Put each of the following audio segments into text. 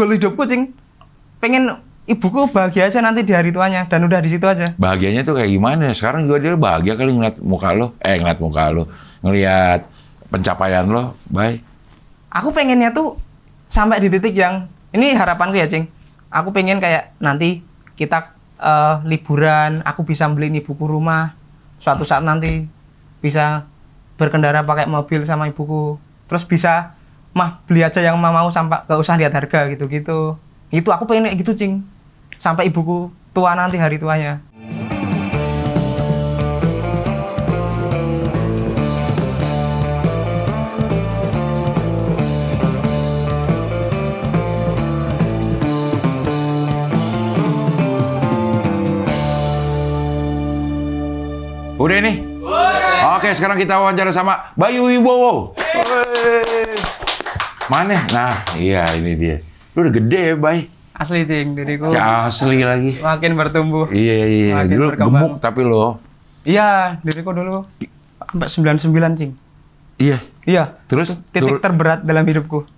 goal hidupku, Cing. Pengen ibuku bahagia aja nanti di hari tuanya dan udah di situ aja. Bahagianya tuh kayak gimana? Sekarang juga dia bahagia kali ngeliat muka lo. Ngeliat pencapaian lo. Bye. Aku pengennya tuh sampai di titik yang ini harapanku ya, Cing. Aku pengen kayak nanti kita liburan, aku bisa beliin ibuku rumah. Suatu saat nanti bisa berkendara pakai mobil sama ibuku. Terus bisa, mah beli aja yang mau sampai gak usah lihat harga gitu-gitu. Itu aku pengen kayak gitu, Cing. Sampai ibuku tua nanti hari tuanya. Udah nih? Oke, sekarang kita wawancara sama Bayu Wibowo. Mana? Nah, iya ini dia. Lu udah gede ya, Bay? Asli, Cing, diriku. Ya, asli lagi. Makin bertumbuh. Iya. Makin Dulu berkembang. gemuk tapi lo. Iya, diriku dulu sampai 99, Cing. Iya. Iya. Terus Titik terberat dalam hidupku.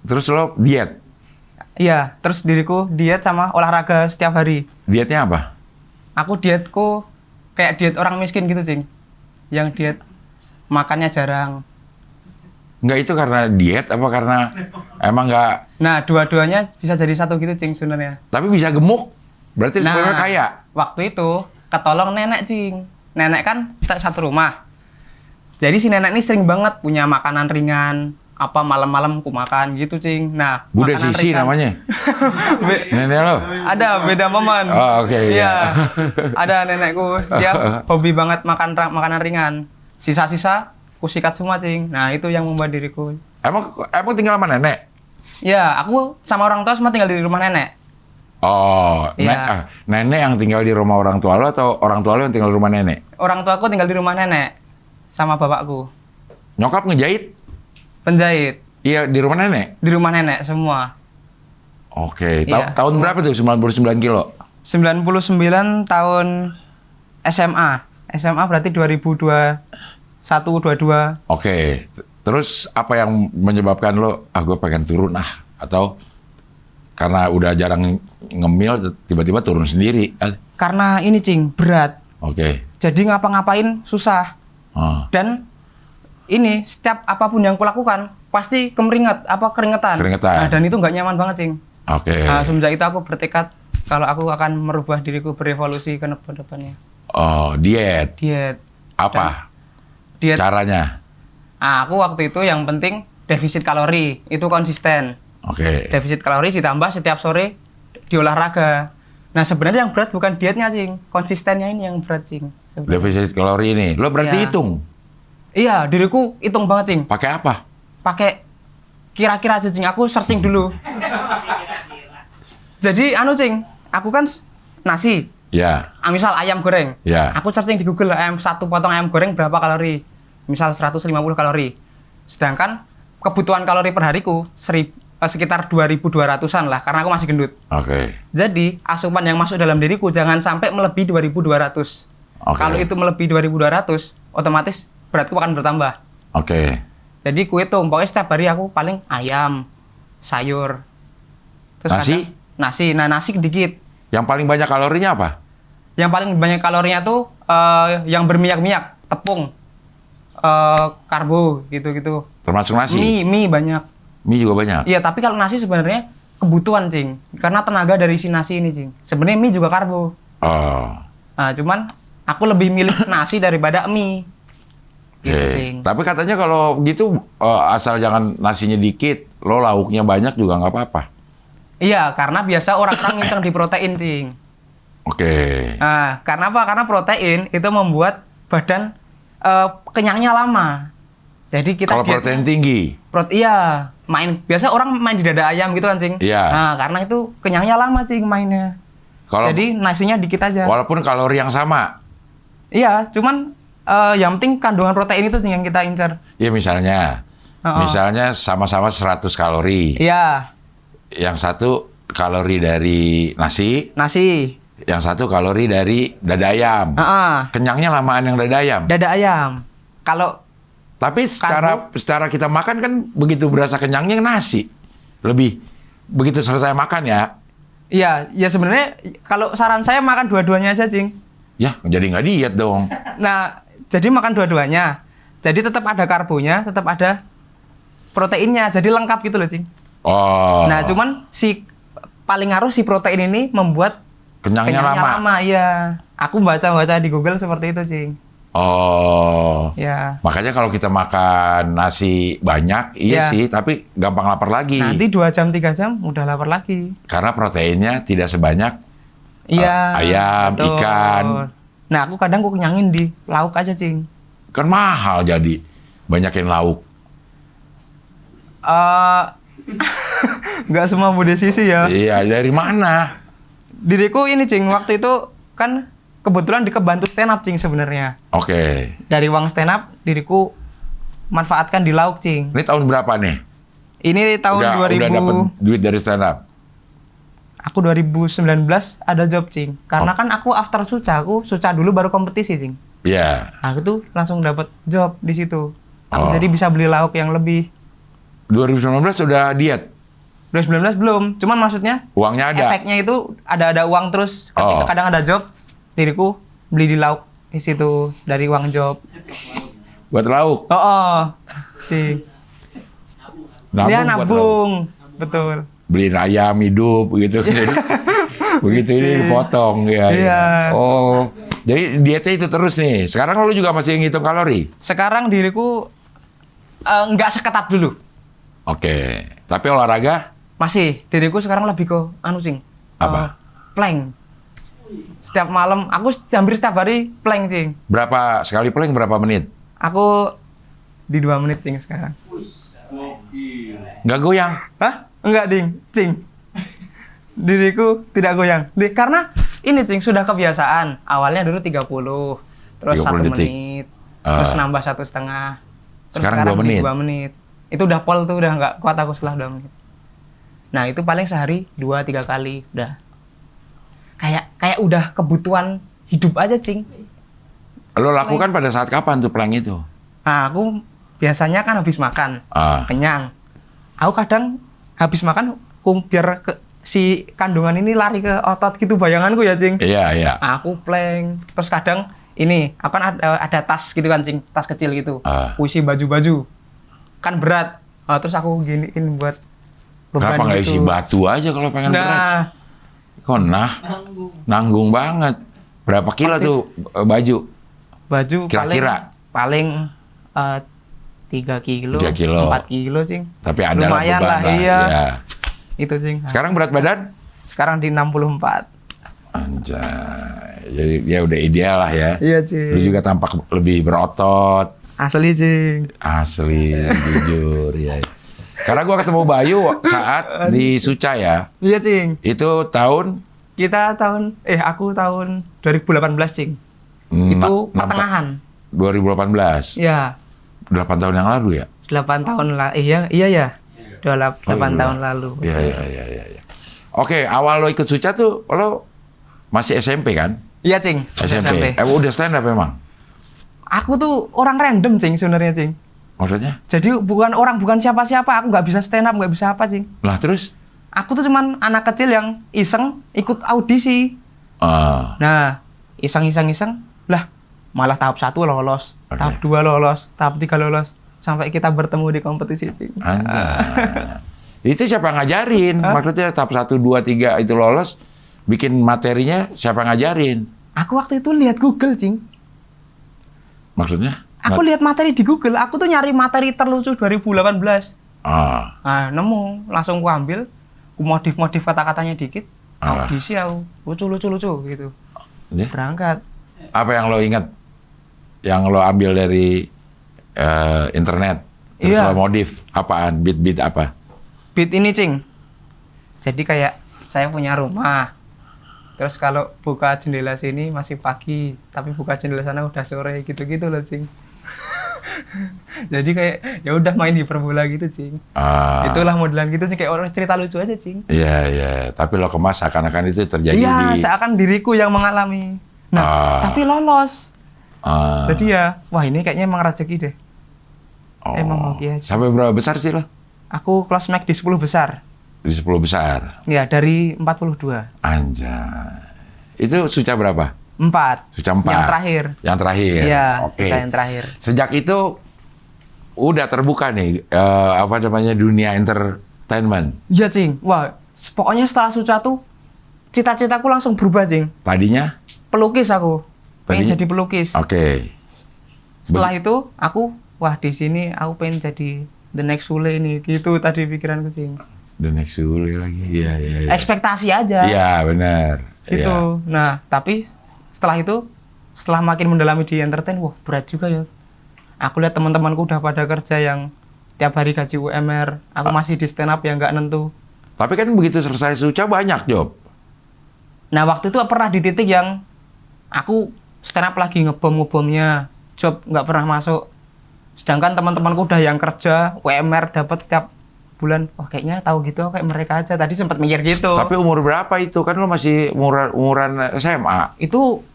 terus lo diet. Iya, terus diriku diet sama olahraga setiap hari. Dietnya apa? Aku dietku kayak diet orang miskin gitu, Cing. Yang diet makannya jarang. Enggak, itu karena diet apa karena emang nggak, Nah, dua-duanya bisa jadi satu gitu, Cing, sebenarnya. tapi bisa gemuk? Berarti sebenarnya kaya. Waktu itu ketolong nenek, Cing. Nenek kan kita satu rumah. Jadi si nenek ini sering banget punya makanan ringan, apa malam-malam ku makan gitu, Cing. Nah, Bude makanan Sisi ringan. namanya. Nenek lo? Ada beda momen. Oh, oke, iya. Ada nenekku, dia hobi banget makan makanan ringan. Sisa-sisa ku sikat semua, Cing. Nah, itu yang membuat diriku. Emang tinggal sama nenek? Ya, aku sama orang tua semua tinggal di rumah nenek. Oh, Iya. nenek yang tinggal di rumah orang tua lo atau orang tua lo yang tinggal di rumah nenek? Orang tuaku tinggal di rumah nenek sama bapakku. Nyokap ngejahit? Penjahit Iya, di rumah nenek? di rumah nenek semua. Oke. Iya, Tahun berapa tuh 99 kilo? 99 tahun SMA. SMA berarti 2021, 22. Oke. Terus apa yang menyebabkan lo, gue pengen turun atau karena udah jarang ngemil, tiba-tiba turun sendiri? Karena ini, Cing, berat. Oke. Jadi ngapa-ngapain susah. Ah. Dan ini setiap apapun yang kulakukan pasti keringetan. Keringetan. Nah, dan itu nggak nyaman banget, Cing. Oke. Nah, semenjak itu aku bertekad kalau aku akan merubah diriku, berevolusi ke depannya. Oh, diet. Diet. Apa Diet. caranya? Nah, aku waktu itu yang penting defisit kalori, itu konsisten. Oke. Defisit kalori ditambah setiap sore di olahraga. Nah, sebenarnya yang berat bukan dietnya, Cing. Konsistennya ini yang berat, Cing. Sebenarnya. Defisit kalori ini. Lo berarti Iya. hitung? Iya, diriku hitung banget, Cing. Pakai apa? Pakai kira-kira aja, Cing. Aku searching dulu. Jadi, Cing, aku kan nasi. Ya. Misal ayam goreng. Ya. Aku searching di Google, satu potong ayam goreng berapa kalori. Misal 150 kalori. Sedangkan kebutuhan kalori per hariku sekitar 2.200-an lah, karena aku masih gendut. Oke. Jadi, asupan yang masuk dalam diriku jangan sampai melebihi 2.200. Oke. Kalau itu melebihi 2.200, otomatis beratku akan bertambah. Oke. Jadi, ku hitung, pokoknya setiap hari aku paling ayam, sayur. Nasi? Nasi. Nah, nasi dikit. Yang paling banyak kalorinya apa? Yang paling banyak kalorinya tuh yang berminyak-minyak, tepung, karbo, gitu-gitu. Termasuk nasi? Mie banyak. Mie juga banyak? Iya, tapi kalau nasi sebenarnya kebutuhan, Cing. Karena tenaga dari si nasi ini, Cing. Sebenarnya mie juga karbo. Oh. Nah, cuman aku lebih milih nasi daripada mie. Gitu, Oke. Cing. Tapi katanya kalau gitu asal jangan nasinya dikit, lo lauknya banyak juga nggak apa-apa. Iya, karena biasa orang-orang nginceng di protein, Cing. Oke. Nah, karena apa? Karena protein itu membuat badan kenyangnya lama. Jadi kita Kalau protein tinggi? iya, biasa orang main di dada ayam gitu kan, Cing. Iya. Nah, karena itu kenyangnya lama, Cing, mainnya. Kalau Jadi nasinya dikit aja. walaupun kalori yang sama? Iya, cuman yang penting kandungan protein itu yang kita incar. Ya misalnya, misalnya sama-sama 100 kalori. Iya, Yang satu kalori dari nasi, nasi. yang satu kalori dari dada ayam. Kenyangnya lamaan yang dada ayam. Dada ayam. Kalau Tapi secara kita makan kan begitu berasa kenyangnya nasi. Lebih begitu selesai makan ya, Iya, ya sebenarnya kalau saran saya makan dua-duanya aja, Cing. ya jadi nggak diet dong. Nah, jadi makan dua-duanya. Jadi tetap ada karbonya, tetap ada proteinnya. Jadi lengkap gitu loh, Cing. Oh. Nah, cuman si paling ngaruh si protein ini membuat kenyangnya lama. Iya. Aku baca-baca di Google seperti itu, Cing. Oh. Ya. Makanya kalau kita makan nasi banyak, iya Ya. sih, tapi gampang lapar lagi. Nanti 2 jam, 3 jam udah lapar lagi. Karena proteinnya tidak sebanyak Iya. ayam, betul. ikan. Nah, aku kadang aku kenyangin di lauk aja, Cing. Kan mahal jadi banyakin lauk. Nggak semua budi sisi ya. Iya, dari mana? Diriku ini, Cing, waktu itu kan kebetulan dikebantu stand up, Cing, sebenarnya. Oke. Dari uang stand up, diriku manfaatkan di lauk, Cing. Ini tahun berapa nih? Ini tahun Udah 2000. dapat duit dari stand up? Aku 2019 ada job, Cing. Karena kan aku after aku suca dulu baru kompetisi, Cing. Iya. Aku tuh langsung dapat job di situ. Aku Oh. jadi bisa beli lauk yang lebih. 2019 sudah diet? 2019 belum, cuman maksudnya Uangnya ada? efeknya itu ada uang terus. Ketika Oh. kadang ada job, diriku beli di lauk di situ dari uang job. Buat lauk? Oh, Cing. Dia Buat lauk. nabung, betul. Beliin ayam hidup gitu. Jadi begitu ini dipotong ya. Iya. Oh, jadi dietnya itu terus nih. Sekarang lu juga masih ngitung kalori? Sekarang diriku nggak seketat dulu. Oke. Tapi olahraga? Masih, diriku sekarang lebih ke Cing. Apa? Plank. Setiap malam, aku hampir setiap hari plank, Cing. Berapa sekali plank berapa menit? Aku di 2 menit, Cing, sekarang. Nggak goyang? Hah? Enggak, Ding. Cing. Diriku tidak goyang. Karena ini, Cing, sudah kebiasaan. Awalnya dulu 30, terus 30 1 detik. menit, terus nambah 1,5. Sekarang 2 menit. 2 menit. Itu udah pol tuh, udah nggak kuat aku setelah 2 menit. Nah, itu paling sehari 2-3 kali, udah. Kayak udah kebutuhan hidup aja, Cing. Lo lakukan pada saat kapan tuh plank itu? Nah, aku biasanya kan habis makan, Ah. kenyang. Aku kadang habis makan, biar si kandungan ini lari ke otot gitu bayanganku ya, Cing. Iya, iya. Aku plank. Terus kadang ini, apa ada tas gitu kan, Cing, tas kecil gitu. Ah. Puisi baju-baju. Kan berat. Terus aku giniin buat beban Kenapa nggak isi gitu. batu aja kalau pengen berat? Nah, Kok nanggung banget. Berapa kilo tuh baju? baju Kira-kira? paling 3 kilo, 3 kilo. 4 kilo, Cing. Tapi ada lah Lumayan beban lah, lah. iya. Ya. Itu, Cing. Sekarang berat badan? Sekarang di 64. Anjay. Jadi ya udah ideal lah ya. Iya, Cing. Lu juga tampak lebih berotot. Asli, Cing. Asli, jujur ya. Karena gua ketemu Bayu saat di Suca ya. Iya, Cing. Itu tahun Aku tahun 2018, Cing. Itu pertengahan. 2018. Iya, 8 tahun yang lalu ya? 8 tahun lah. Iya ya. 8 iya. tahun lalu. Iya, iya. Oke, awal lo ikut Suca tuh lo masih SMP kan? Iya, Cing. SMP. Udah stand up emang? Aku tuh orang random, Cing, sebenarnya, Cing. Maksudnya? Jadi bukan siapa-siapa. Aku nggak bisa stand up, nggak bisa apa, Cing. Lah terus? Aku tuh cuman anak kecil yang iseng ikut audisi. Ah, Nah, iseng. Lah, malah tahap 1 lolos, Oke. tahap 2 lolos, tahap 3 lolos. Sampai kita bertemu di kompetisi, Cing. anjay. Itu siapa yang ngajarin? Maksudnya tahap 1, 2, 3 itu lolos, bikin materinya siapa yang ngajarin? Aku waktu itu lihat Google, Cing. Maksudnya? Aku lihat materi di Google. Aku tuh nyari materi terlucu 2018. Ah, Nah, nemu. Langsung ku ambil. Ku modif kata-katanya dikit. Audisi aku. Lucu gitu. ya. Berangkat. Apa yang lo ingat? Yang lo ambil dari internet? Terus Iya. lo modif? Apaan? Beat apa? Beat ini, Cing. Jadi kayak saya punya rumah. Terus kalau buka jendela sini masih pagi, tapi buka jendela sana udah sore, gitu-gitu loh, Cing. Jadi kayak ya udah main hiperbola gitu, Cing. Ah, Itulah modelan gitu, Cing, kayak orang cerita lucu aja, Cing. Iya. Tapi lo kemas seakan-akan itu terjadi Iya, di... seakan diriku yang mengalami. Nah, tapi lolos. Ah, Jadi ya, wah ini kayaknya emang rezeki deh. oh. emang hoki aja. Sampai berapa besar sih lo? Aku close max di 10 besar. Di 10 besar. Ya, dari 42. Anjay. Itu Suca berapa? 4. Suca 4. Yang terakhir. Yang terakhir. Iya, Oke. Suca yang terakhir. Sejak itu udah terbuka nih apa namanya dunia entertainment. Iya, Cing. Wah, pokoknya setelah Suca tuh cita-citaku langsung berubah, Cing. Tadinya? Pelukis aku. Pengen Tadinya? jadi pelukis. Oke. Setelah itu aku wah di sini aku pengen jadi the next Sule nih. Gitu tadi pikiranku, Cing. The next Sule lagi. Iya, iya, iya. Ekspektasi aja. Iya, benar. Gitu. Iya. Nah, tapi setelah itu, setelah makin mendalami di entertain, wah berat juga ya. Aku lihat teman-temanku udah pada kerja yang tiap hari gaji UMR, aku masih di stand up yang nggak nentu. Tapi kan begitu selesai Suca banyak job. Nah, waktu itu pernah di titik yang aku stand up lagi ngebom-ngebomnya, job nggak pernah masuk. Sedangkan teman-temanku udah yang kerja, UMR dapat tiap bulan. Wah, kayaknya tahu gitu kayak mereka aja. Tadi sempat mikir gitu. Tapi umur berapa itu? Kan lo masih umuran SMA. Itu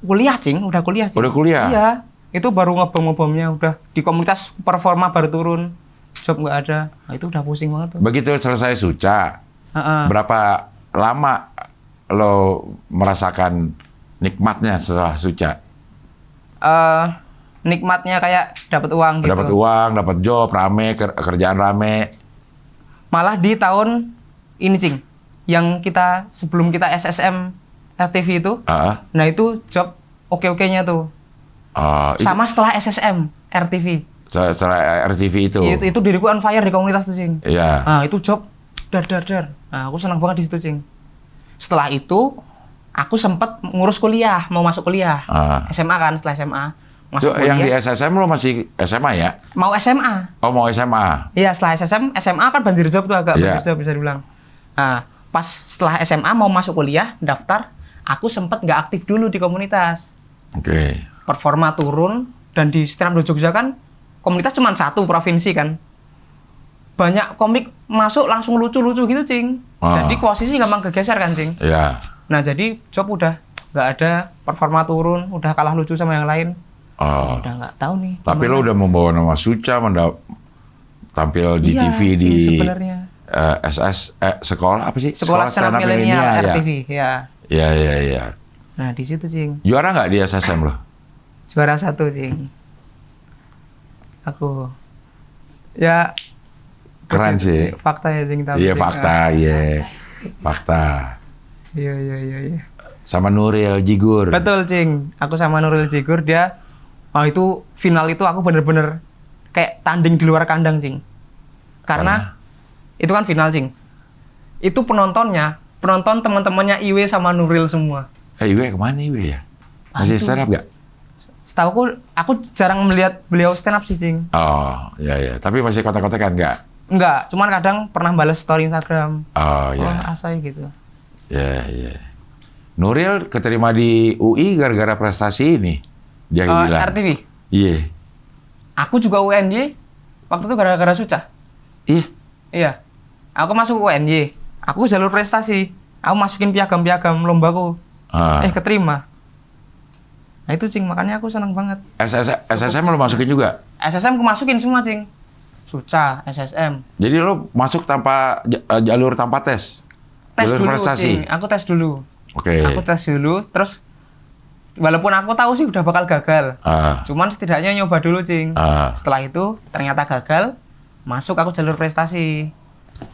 kuliah, Cing. Udah kuliah, Cing. Udah kuliah? Iya. Itu baru ngebom-ngebomnya. Udah di komunitas performa baru turun. Job nggak ada. Nah, itu udah pusing banget tuh. Begitu selesai Suca, Heeh. berapa lama lo merasakan nikmatnya setelah Suca? Nikmatnya kayak dapat uang gitu. Dapat uang, dapat job, rame, kerjaan rame. Malah di tahun ini, Cing. Yang kita, sebelum kita SSM RTV itu, nah itu job oke-okenya tuh. Itu Sama setelah SSM RTV. setelah RTV itu. Itu diriku on fire di komunitas tuh, Cing. Iya. Nah, itu job dar. Nah, aku senang banget di situ, Cing. Setelah itu, aku sempat ngurus kuliah, mau masuk kuliah. SMA kan, setelah SMA. Itu Masuk yang di kuliah. SSM lo masih SMA ya? Mau SMA. Oh, mau SMA. Iya, setelah SMA kan banjir job tuh agak Iya. banjir job bisa dibilang. Nah, pas setelah SMA mau masuk kuliah, daftar, aku sempat nggak aktif dulu di komunitas. Oke. Performa turun, dan di Stand Up Jogja kan, komunitas cuma satu provinsi kan. Banyak komik masuk langsung lucu-lucu gitu, Cing. Jadi posisi gampang kegeser kan, Cing. Iya. Nah, jadi job udah nggak ada, performa turun, udah kalah lucu sama yang lain. Oh. Udah nggak tahu nih. Tapi gimana. lo udah membawa nama Suca, tampil di Iya, TV Cing, di sebenarnya. sekolah apa sih? Sekolah Stand Up Milenial RTV, ya. Iya. Nah, di situ, Cing. Juara nggak di SSM lo? Juara 1, Cing. Aku. Ya. Keren itu sih. Fakta ya, Cing. Tapi Iya, Cing. fakta, iya. Fakta. Iya. Sama Nuril Jigur. Betul, Cing. Aku sama Nuril Jigur, dia itu final itu aku bener-bener kayak tanding di luar kandang, Cing. Karena itu kan final, Cing. Itu penonton teman-temannya Iwe sama Nuril semua. Iwe kemana Iwe ya? Masih stand up nggak? Setauku, aku jarang melihat beliau stand up sih, Cing. Oh, iya. Tapi masih kontak-kontakan nggak? Enggak, cuman kadang pernah balas story Instagram. Oh, iya. Oh, asai gitu. Iya. Nuril keterima di UI gara-gara prestasi ini. Dia bilang. RTV. Iya. Aku juga UNY waktu itu gara-gara Suca. Iya. Aku masuk UNY. Aku jalur prestasi. Aku masukin piagam-piagam lombaku. Keterima. Nah itu, Cing, makanya aku senang banget. SSM lo masukin juga? SSM aku masukin semua, Cing. Suca, SSM. Jadi lo masuk tanpa jalur tanpa tes? Tes jalur dulu, prestasi? Cing. Aku tes dulu. Oke. Aku tes dulu, terus walaupun aku tahu sih udah bakal gagal. Cuman setidaknya nyoba dulu, Cing. Setelah itu ternyata gagal, masuk aku jalur prestasi.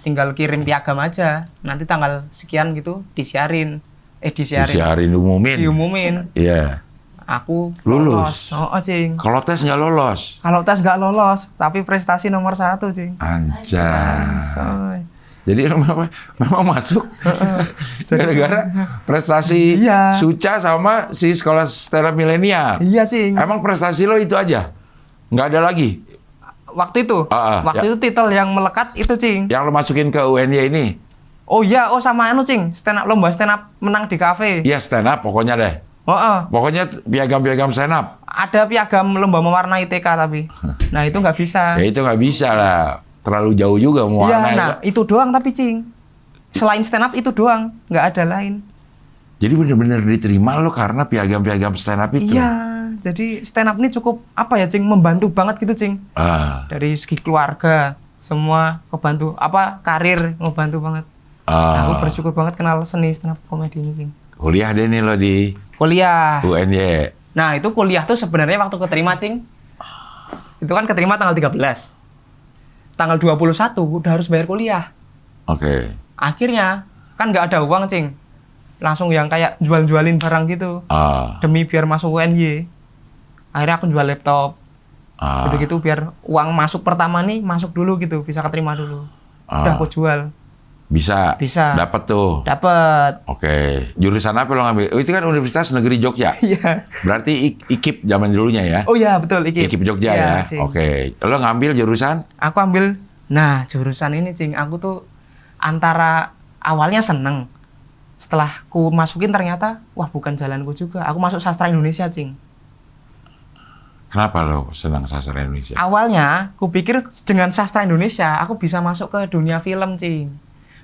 Tinggal kirim piagam aja. Nanti tanggal sekian gitu disiarin. Disiarin, diumumin. Iya. Aku lulus. Oh, Cing. Kalau tes nggak lolos? Kalau tes nggak lolos, tapi prestasi nomor 1, Cing. Anjay. Jadi memang masuk gara-gara prestasi Iya. Suca sama si sekolah Stand Up Milenial. Iya, Cing. Emang prestasi lo itu aja? Nggak ada lagi? Waktu itu? Waktu ya. itu titel yang melekat itu, Cing. Yang lo masukin ke UNY ini? Oh iya, sama Cing. Lomba stand up menang di kafe. Iya, stand up pokoknya deh. Pokoknya piagam-piagam stand up. Ada piagam lomba mewarnai TK tapi. Nah, itu nggak bisa. Ya itu nggak bisa lah. Terlalu jauh juga mewarnai. Iya, nah itu doang tapi, Cing. Selain stand up itu doang, nggak ada lain. Jadi benar-benar diterima lo karena piagam-piagam stand up itu? Iya, jadi stand up ini cukup, Cing, membantu banget gitu, Cing. Dari segi keluarga, semua kebantu, karir ngebantu banget. Ah, Aku bersyukur banget kenal seni stand up komedi ini, Cing. kuliah deh nih lo di Kuliah. UNY. Nah, itu kuliah tuh sebenarnya waktu keterima, Cing. Itu kan keterima tanggal 13. Tanggal 21 udah harus bayar kuliah. Oke. Akhirnya, kan nggak ada uang, Cing. Langsung yang kayak jual-jualin barang gitu. Ah, Demi biar masuk UNY. Akhirnya aku jual laptop. ah, Gitu-gitu biar uang masuk pertama nih, masuk dulu gitu. Bisa keterima dulu. Udah aku jual. Bisa. Bisa. Dapat tuh. Dapet. Oke. Jurusan apa lo ngambil? Oh, itu kan Universitas Negeri Jogja. Iya. Berarti IKIP zaman dulunya ya? Oh iya, betul. IKIP Jogja Iya, ya? Cing. Oke. Lo ngambil jurusan? Aku ambil, nah jurusan ini, Cing. Aku tuh antara awalnya seneng. Setelah ku masukin ternyata, wah bukan jalanku juga. Aku masuk sastra Indonesia, Cing. Kenapa lo senang sastra Indonesia? Awalnya, ku pikir dengan sastra Indonesia, aku bisa masuk ke dunia film, Cing.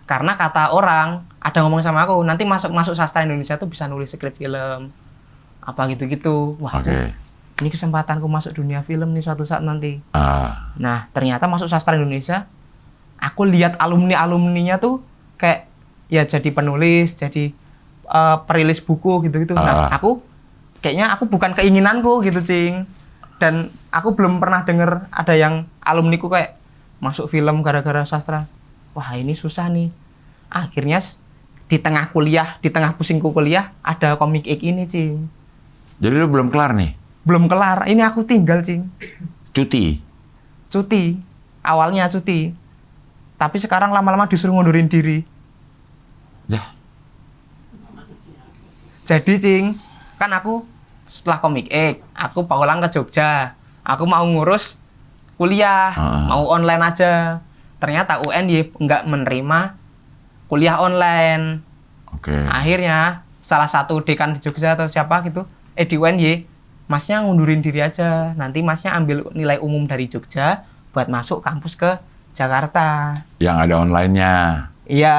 Karena kata orang, ada ngomong sama aku, nanti masuk sastra Indonesia tuh bisa nulis skrip film. Apa gitu-gitu. Wah, Oke. ini kesempatanku masuk dunia film nih suatu saat nanti. Ah, Nah, ternyata masuk sastra Indonesia, aku lihat alumni-alumninya tuh kayak ya jadi penulis, jadi perilis buku gitu-gitu. Nah, kayaknya aku bukan keinginanku gitu, Cing. Dan aku belum pernah denger ada yang alumniku kayak masuk film gara-gara sastra. Wah, ini susah nih. Akhirnya di tengah kuliah, di tengah pusingku kuliah, ada Komik X ini, Cing. jadi lo belum kelar nih? Belum kelar, ini aku tinggal, Cing. Cuti? Cuti, awalnya cuti. Tapi sekarang lama-lama disuruh ngundurin diri. Dah. Jadi, Cing, kan aku setelah Komik X, aku pulang ke Jogja. Aku mau ngurus kuliah, mau online aja. Ternyata UNY nggak menerima kuliah online. Oke. Akhirnya, salah satu dekan di Jogja atau siapa gitu, di UNY, masnya ngundurin diri aja. Nanti masnya ambil nilai umum dari Jogja buat masuk kampus ke Jakarta. Yang ada online-nya. Iya,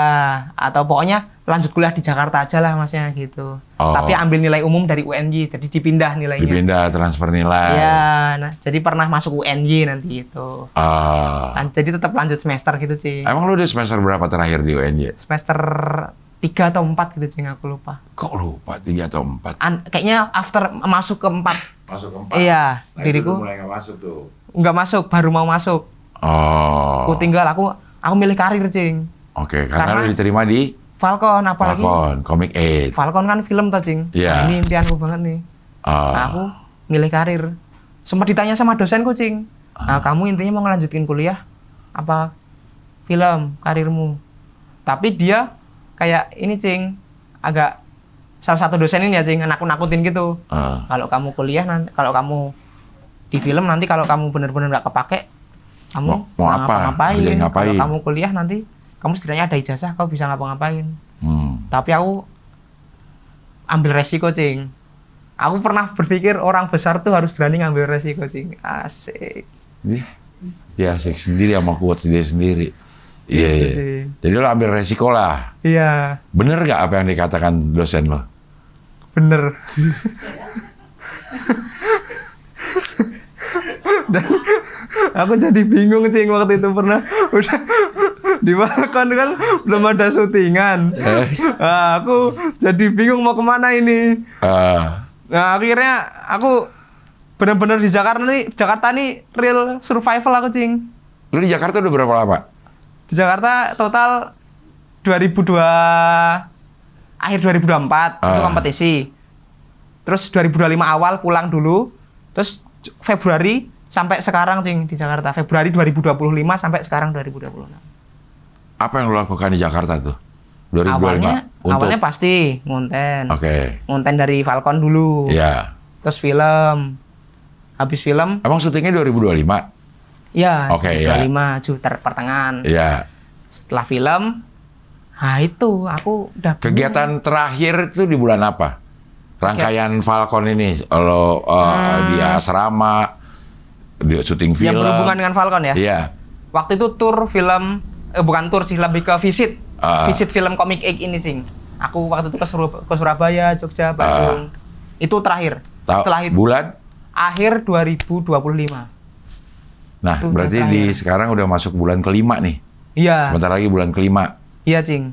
atau pokoknya lanjut kuliah di Jakarta aja lah masnya gitu. Oh. Tapi ambil nilai umum dari UNY, jadi dipindah nilainya. Dipindah transfer nilai. Iya, nah jadi pernah masuk UNY nanti itu. Ah. Jadi tetap lanjut semester gitu, Cing. Emang lu udah semester berapa terakhir di UNY? Semester 3 atau 4 gitu, Cing, aku lupa. Kok lupa? 3 atau 4? Kayaknya after masuk ke 4. Masuk ke 4? Iya, Nah, diriku itu mulai nggak masuk tuh. nggak masuk, baru mau masuk. Oh. Aku tinggal, aku milih karir, Cing. Oke, karena Karena- lu diterima di Falcon, apalagi Falcon, Comic 8. Falcon kan film tuh, Cing. Iya. Nah, ini impianku banget nih. Nah, aku milih karir. Sempat ditanya sama dosenku, Cing. Nah, kamu intinya mau ngelanjutin kuliah apa film karirmu? Tapi dia kayak ini, Cing, agak salah satu dosen ini ya, Cing, nakut-nakutin gitu. Kalau kamu kuliah nanti, kalau kamu di film nanti kalau kamu bener-bener nggak kepake, kamu Mau apa? ngapa-ngapain. Kerjain ngapain? Kalau kamu kuliah nanti, kamu setidaknya ada ijazah, kau bisa ngapa-ngapain. Tapi aku ambil resiko, Cing. Aku pernah berpikir orang besar tuh harus berani ngambil resiko, Cing. Asik. Dia asik sendiri sama kuat dia sendiri. Iya, Gitu, iya. Cing. Jadi lo ambil resiko lah. Iya, Bener nggak apa yang dikatakan dosen lo? bener. Dan aku jadi bingung, Cing, waktu itu pernah udah di Falcon kan belum ada syutingan. Nah, aku jadi bingung mau kemana ini. Nah, akhirnya aku benar-benar di Jakarta nih real survival aku, Cing. Lo di Jakarta udah berapa lama? Di Jakarta total 2002 akhir 2024 itu kompetisi. Terus 2025 awal pulang dulu. Terus Februari sampai sekarang, Cing, di Jakarta. Februari 2025 sampai sekarang 2026. Apa yang lo lakukan di Jakarta tuh? 2025? Awalnya pasti ngonten. Oke. Ngonten dari Falcon dulu. Iya. Terus film. Habis film, Emang syutingnya 2025? ya, Oke, ya. 25 Juta pertengahan. Iya. Setelah film, nah itu aku udah bingung. Kegiatan terakhir itu di bulan apa? Rangkaian Falcon ini, lo di asrama, di syuting film. yang berhubungan dengan Falcon ya. Iya. Waktu itu tur film, bukan tur sih, lebih ke visit. Visit film Komik X ini, Sing. Aku waktu itu ke Surabaya, Jogja, Bandung. Itu terakhir. Setelah itu Bulan? akhir 2025. Nah, Itu berarti yang di terakhir. sekarang udah masuk bulan kelima nih. Iya, Sebentar lagi bulan kelima. iya Cing.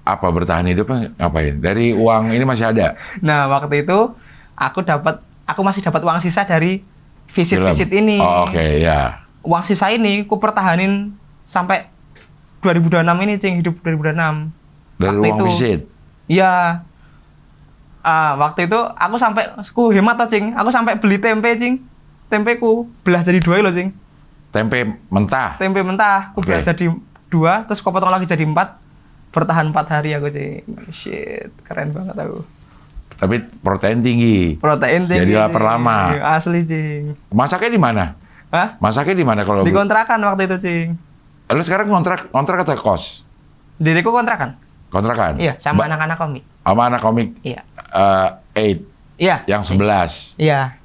Apa bertahan hidupnya ngapain? Dari uang ini masih ada? Nah, waktu itu aku masih dapat uang sisa dari visit-visit Film? ini. Oh, oke, ya. Uang sisa ini ku pertahanin sampai 2026 ini, Cing, hidup 2026. Dari Waktu uang itu. visit? Iya. Waktu itu aku sampai ku hemat toh, Cing. Aku sampai beli tempe, Cing. Tempeku belah jadi 2 loh, Cing. Tempe mentah? Tempe mentah, aku Oke. belah jadi 2, terus aku potong lagi jadi 4. Bertahan 4 hari aku, Cing. Shit, keren banget aku. Tapi protein tinggi. Protein tinggi. Jadi lapar lama. Asli, Cing. Masaknya di mana? Hah? Masaknya di mana kalau Di kontrakan waktu itu, Cing. Lu sekarang kontrak atau kos? Diriku kontrakan. Kontrakan? Iya, sama anak-anak komik. Sama anak komik Iya. 8 Iya. yang 11. Iya.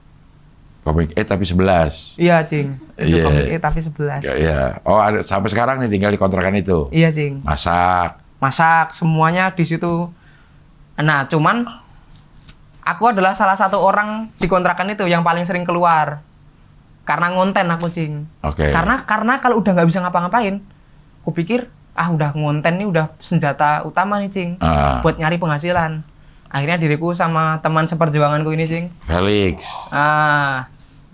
Komik 8 tapi 11. Iya, Cing. Itu Iya. komik tapi 11. Iya. Oh, ada sampai sekarang nih tinggal di kontrakan itu. Iya, Cing. Masak semuanya di situ. Nah, cuman aku adalah salah satu orang di kontrakan itu yang paling sering keluar. Karena ngonten aku, Cing. Oke. Karena kalau udah nggak bisa ngapa-ngapain, aku pikir udah ngonten nih udah senjata utama nih, Cing. Ah. Buat nyari penghasilan. Akhirnya diriku sama teman seperjuanganku ini, Cing. Felix.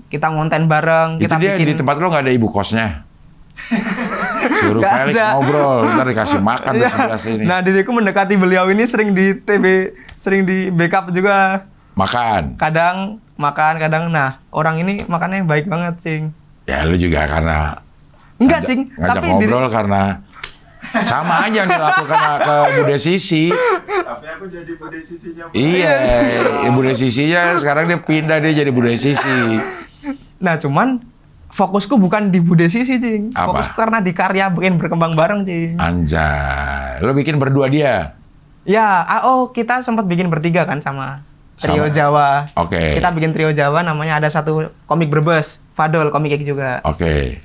Kita ngonten bareng, Itu kita dia bikin di tempat lo nggak ada ibu kosnya. Suruh Nggak Felix ada. ngobrol, ntar dikasih makan di Iya. sebelah sini. Nah, diriku mendekati beliau ini sering di sering di backup juga. Makan. Kadang makan, kadang orang ini makannya baik banget, Cing. Ya lu juga karena Enggak, ngajak- Cing. ngajak Tapi ngobrol karena sama aja yang dilakukan ke Bude Sisi. Tapi aku jadi bude sisinya. Iya, Bude Sisinya sekarang dia pindah dia jadi Bude Sisi. Nah, cuman fokusku bukan di Bude Sisi, Cing. Apa? Fokusku karena di karya bikin berkembang bareng, Cing. Anjay, lo bikin berdua dia. Ya, kita sempat bikin bertiga kan sama Trio Sama. Jawa. Oke. Kita bikin Trio Jawa, namanya ada satu komik Brebes, Fadol, komik juga. Oke,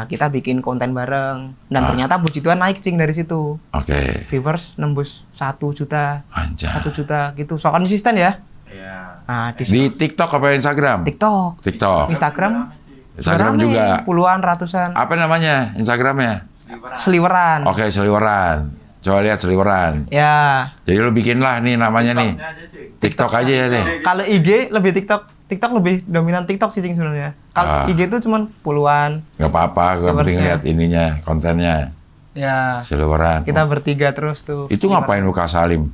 Kita bikin konten bareng. Dan ternyata puji Tuhan naik, Cing, dari situ. oke. Viewers nembus 1 juta, Anjay. 1 juta gitu. So konsisten ya. Iya. Di TikTok apa Instagram? TikTok, TikTok. Instagram, Instagram rame, juga. puluhan, ratusan. Apa namanya Instagramnya? Seliweran. Oke, Seliweran. Coba lihat Seliweran. Ya. Jadi lo bikin lah nih namanya nih. TikTok aja ya deh. Kalau IG lebih TikTok lebih dominan TikTok sih, Cing, sebenarnya. Kalau IG itu cuman puluhan. Gak apa-apa, gue penting Followersnya. lihat ininya, kontennya. Ya. Seliweran. Kita bertiga terus tuh. Itu ngapain lu Kak Salim?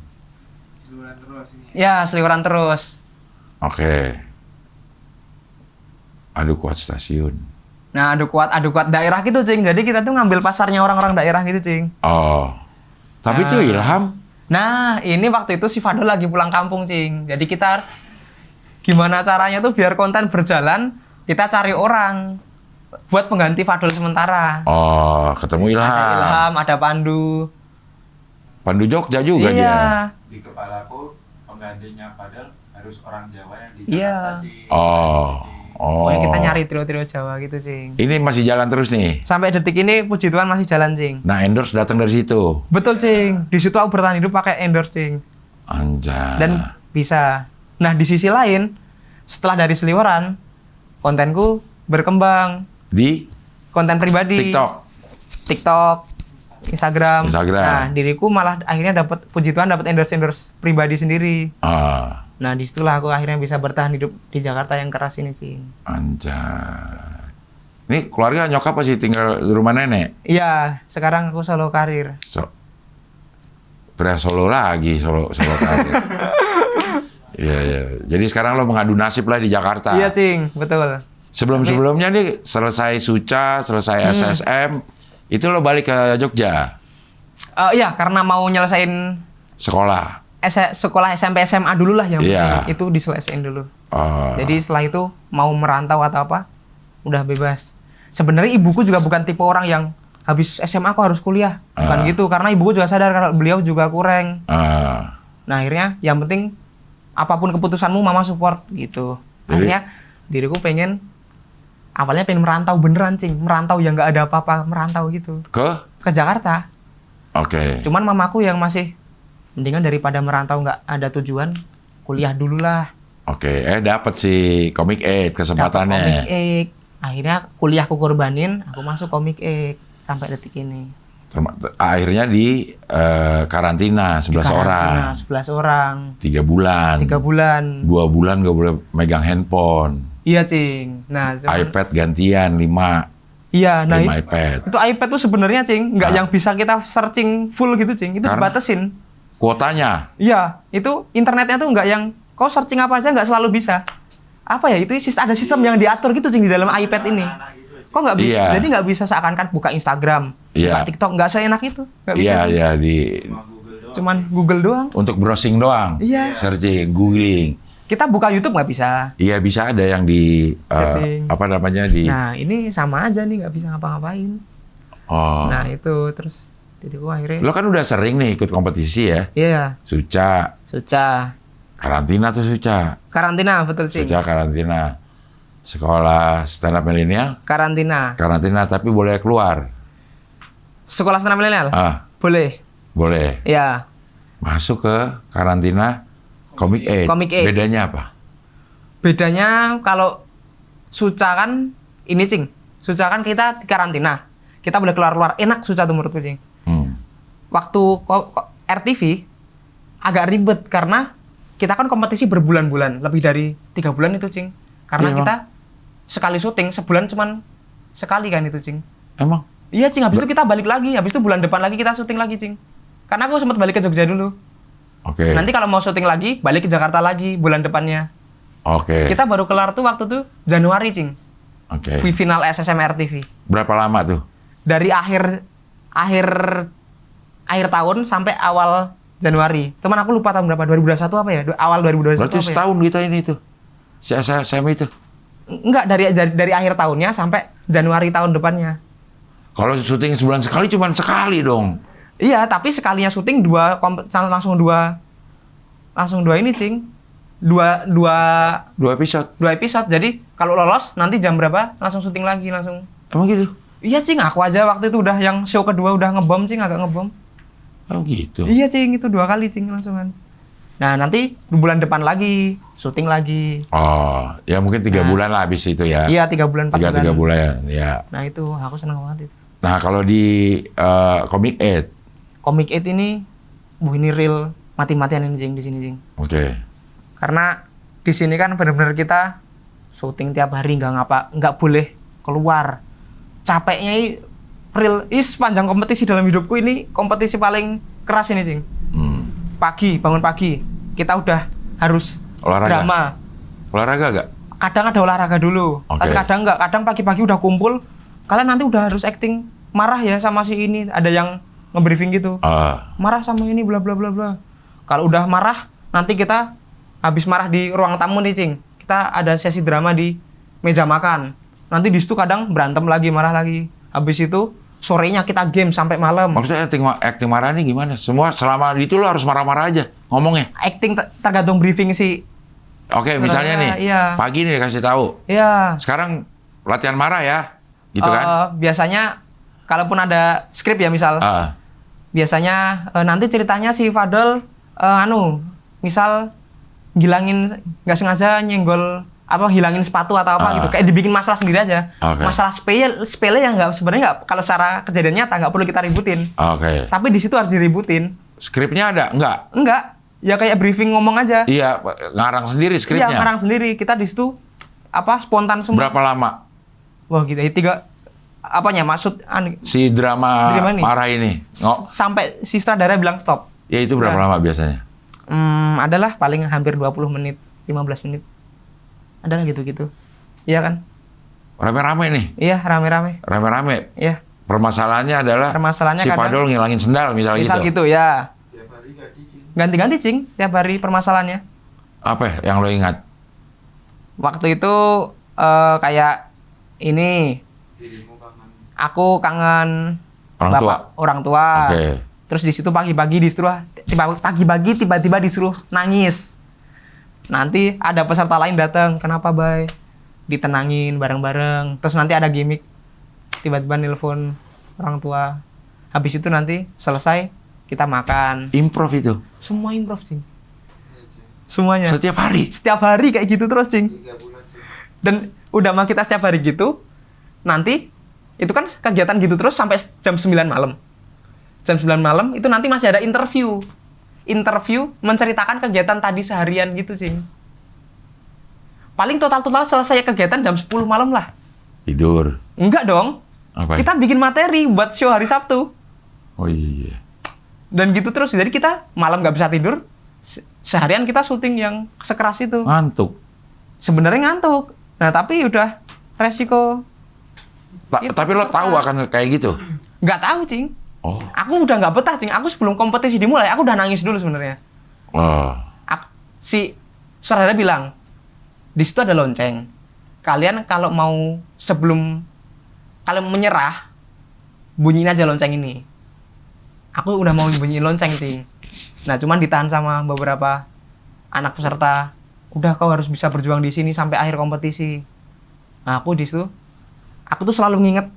Ya, seliweran terus. Oke. Aduh kuat stasiun. Nah, adu kuat daerah gitu, Cing. Jadi kita tuh ngambil pasarnya orang-orang daerah gitu, Cing. Oh. Tapi itu Ilham. Nah, ini waktu itu si Fadol lagi pulang kampung, Cing. Jadi kita gimana caranya tuh biar konten berjalan, kita cari orang buat pengganti Fadol sementara. Oh, ketemu Ilham. Ada Ilham, ada Pandu. Pandu Jogja juga Iya. dia. Di kepalaku penggantinya padahal harus orang Jawa yang di Iya. Jakarta. Cing. Oh. Oh. Pokoknya kita nyari trio-trio Jawa gitu, Cing. Ini masih jalan terus nih. Sampai detik ini puji Tuhan masih jalan, Cing. Nah, endorse datang dari situ. Betul, Cing. Di situ aku bertahan hidup pakai endorse, Cing. Anjay. Dan bisa. Nah, di sisi lain, setelah dari Seliweran, kontenku berkembang. di Konten pribadi. TikTok, Instagram. Nah, diriku malah akhirnya dapat, puji Tuhan, dapat endorse pribadi sendiri. Ah, Nah, disitulah aku akhirnya bisa bertahan hidup di Jakarta yang keras ini, Cing. anjay. Ini keluarga nyokap masih tinggal di rumah nenek. Iya, sekarang aku solo karir. Udah solo lagi, solo karir. Iya, iya. Jadi sekarang lo mengadu nasib lah di Jakarta. Iya, Cing, betul. Sebelum-sebelumnya nih selesai Suca, selesai SSM, itu lo balik ke Jogja, Iya, karena mau nyelesain sekolah. sekolah SMP SMA dulu lah yang Iya. penting itu diselesain dulu. Oh. Jadi setelah itu mau merantau atau apa, udah bebas. Sebenarnya ibuku juga bukan tipe orang yang habis SMA aku harus kuliah, bukan gitu. Karena ibuku juga sadar kalau beliau juga kurang. Nah, akhirnya yang penting apapun keputusanmu mama support gitu. Akhirnya diriku awalnya pengen merantau beneran, Cing. Merantau yang nggak ada apa-apa, merantau gitu. Ke Jakarta. Oke. Cuman mamaku yang masih mendingan daripada merantau nggak ada tujuan, kuliah dulu lah. Oke, dapat si Komik 8 Dapet kesempatannya. Komik. Akhirnya kuliah aku korbanin, aku masuk Komik X sampai detik ini. Akhirnya di karantina 11 orang. 11 orang. 3 bulan. 3 bulan. 2 bulan nggak boleh megang handphone. Iya, Cing. Nah, iPad gantian 5. Iya, nah 5 iPad. itu iPad tuh sebenarnya, Cing, nggak yang bisa kita searching full gitu, Cing. Itu Karena dibatasin. Kuotanya. Iya, itu internetnya tuh nggak yang kau searching apa aja nggak selalu bisa. Apa ya, itu ada sistem yang diatur gitu, Cing, di dalam iPad ini. Kok nggak bisa? Iya. Jadi nggak bisa seakan-akan buka Instagram, buka Iya. TikTok, nggak seenak itu. Nggak bisa. Iya, iya di Cuman Google doang. untuk browsing doang. Iya. Searching, googling. Kita buka YouTube nggak bisa. Iya bisa ada yang di Setting. apa namanya di. Nah, ini sama aja nih, nggak bisa ngapa-ngapain. Oh. Nah, itu terus jadi gua akhirnya. Lo kan udah sering nih ikut kompetisi ya. Iya, Suca, Suca. karantina tuh Suca. Karantina, betul, Cing. Suca karantina. Sekolah stand up milenial, Karantina. karantina tapi boleh keluar. Sekolah senam milenial? Ah, Boleh. boleh. Iya. Masuk ke karantina Komik Aid. Komik Aid. Bedanya apa? Bedanya kalau Suca kan ini, Cing. Suca kan kita di karantina. Kita boleh keluar-keluar. Enak Suca tuh menurutku, Cing. Waktu RTV agak ribet karena kita kan kompetisi berbulan-bulan, lebih dari 3 bulan itu, Cing. Karena Iya, kita sekali syuting sebulan cuman sekali kan itu, Cing. Emang? Iya, Cing. Habis itu kita balik lagi. Habis itu bulan depan lagi kita syuting lagi, Cing. Karena aku sempat balik ke Jogja dulu. Oke. Nanti kalau mau syuting lagi, balik ke Jakarta lagi bulan depannya. Oke. Kita baru kelar tuh waktu tuh Januari, Cing. Oke. Final SSMR TV. Berapa lama tuh? Dari akhir tahun sampai awal Januari. Cuman aku lupa tahun berapa, 2021 apa ya? Awal 2021 Berarti apa ya? setahun kita ini tuh. Si SSM itu. Enggak, dari akhir tahunnya sampai Januari tahun depannya. Kalau syuting sebulan sekali cuma sekali dong. Iya, tapi sekalinya syuting langsung dua ini, Cing. Dua 2 episode. episode. Jadi kalau lolos nanti jam berapa langsung syuting lagi langsung. Emang gitu? Iya, Cing, aku aja waktu itu udah yang show kedua udah ngebom, Cing, agak ngebom. Oh gitu. Iya, Cing, itu 2 kali, Cing, langsungan. Nah, nanti bulan depan lagi, syuting lagi. Oh, ya mungkin 3 bulan lah habis itu ya. Iya, 3 bulan, 4 bulan. 3 bulan ya. Nah, itu aku senang banget itu. Nah, kalau di Komik Aid. Komik 8 ini, ini real mati-matian ini, Cing, di sini, Cing. Oke. Karena di sini kan benar-benar kita syuting tiap hari, nggak boleh keluar. Capeknya ini real. Ini sepanjang kompetisi dalam hidupku ini kompetisi paling keras ini, Cing. Bangun pagi, kita udah harus Olahraga? drama. Olahraga gak? Kadang ada olahraga dulu, Oke. tapi kadang nggak. Kadang pagi-pagi udah kumpul, kalian nanti udah harus acting marah ya sama si ini. Ada yang nge-briefing gitu, marah sama ini bla bla bla bla. Kalau udah marah, nanti kita habis marah di ruang tamu nih, Cing. Kita ada sesi drama di meja makan. Nanti di situ kadang berantem lagi, marah lagi. Habis itu sorenya kita game sampai malam. Maksudnya acting marah ini gimana? Semua selama itu lo harus marah-marah aja ngomongnya. Acting tergantung briefing si. Oke, misalnya nih, iya. pagi nih dikasih tahu. Iya. Sekarang latihan marah ya, gitu kan? Biasanya kalaupun ada skrip ya misal. Biasanya nanti ceritanya si Fadel misal ngilangin nggak sengaja nyenggol hilangin sepatu atau apa gitu, kayak dibikin masalah sendiri aja. Masalah sepele yang nggak sebenarnya nggak, kalau secara kejadian nyata nggak perlu kita ributin. Tapi di situ harus diributin. Skripnya ada nggak? Enggak, ya kayak briefing ngomong aja. Iya, ngarang sendiri skripnya. Iya, ngarang sendiri. Kita di situ spontan semua. Berapa lama? Wah gitu, 3 maksud si drama marah ini? Sampai si sutradara bilang stop. Ya itu berapa lama biasanya? Adalah paling hampir 20 menit, 15 menit. Adalah gitu-gitu. Iya kan? Rame-rame nih? Iya, rame-rame. Rame-rame? Iya. Permasalahannya adalah si Fadol ngilangin sendal misal gitu, ya. Ganti-ganti, Cing, tiap hari permasalahannya. Apa yang lo ingat? Waktu itu kayak ini, aku kangen orang tua. Terus di situ pagi-pagi tiba-tiba disuruh nangis. Nanti ada peserta lain datang, kenapa Bay? Ditenangin bareng-bareng. Terus nanti ada gimmick, tiba-tiba nelpon orang tua. Habis itu nanti selesai kita makan. Improv itu? Semua improv, Cing. Semuanya. Setiap hari? Setiap hari kayak gitu terus, Cing. Dan udah mah kita setiap hari gitu, nanti itu kan kegiatan gitu terus sampai jam 9 malam. Jam 9 malam itu nanti masih ada interview. Interview menceritakan kegiatan tadi seharian gitu, Cing. Paling total selesai kegiatan jam 10 malam lah. Tidur. Enggak dong. Apa? Kita bikin materi buat show hari Sabtu. Oh iya. Dan gitu terus. Jadi kita malam nggak bisa tidur. Seharian kita syuting yang sekeras itu. Ngantuk. Sebenarnya ngantuk. Nah, tapi udah resiko. Tapi lo tahu akan kayak gitu? Nggak tahu, Cing. Oh. Aku udah nggak betah, Cing. Aku sebelum kompetisi dimulai, aku udah nangis dulu sebenarnya. Oh. Si saudara bilang, di situ ada lonceng. Kalian kalau mau sebelum kalian menyerah, bunyiin aja lonceng ini. Aku udah mau bunyiin lonceng, Cing. Nah, cuman ditahan sama beberapa anak peserta. Udah, kau harus bisa berjuang di sini sampai akhir kompetisi. Nah, aku di situ, aku tuh selalu nginget,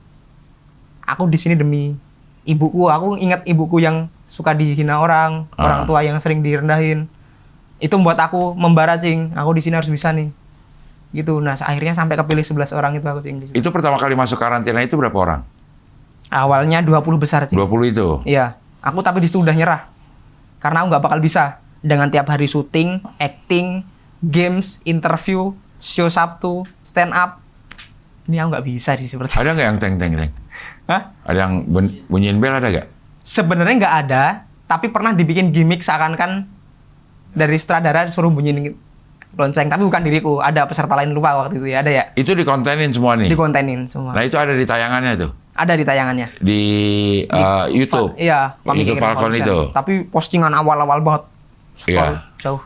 aku di sini demi ibuku. Aku ingat ibuku yang suka dihina orang tua yang sering direndahin. Itu membuat aku membara, Cing. Aku di sini harus bisa nih. Gitu. Nah, akhirnya sampai kepilih 11 orang itu aku, Cing. Di situ. Itu pertama kali masuk karantina itu berapa orang? Awalnya 20 besar, Cing. 20 itu? Iya. Aku tapi di situ udah nyerah. Karena aku nggak bakal bisa. Dengan tiap hari syuting, acting, games, interview, show Sabtu, stand up. Ini aku nggak bisa sih seperti. Ada nggak yang teng? Hah? Ada yang bunyiin bel ada nggak? Sebenarnya nggak ada, tapi pernah dibikin gimmick seakan-akan dari sutradara suruh bunyiin lonceng, tapi bukan diriku. Ada peserta lain, lupa waktu itu ya, ada ya. Itu dikontenin semua nih? Dikontenin semua. Nah itu ada di tayangannya tuh? Ada di tayangannya. Di YouTube? Iya. YouTube Falcon itu? Tapi postingan awal-awal banget. Iya. Jauh.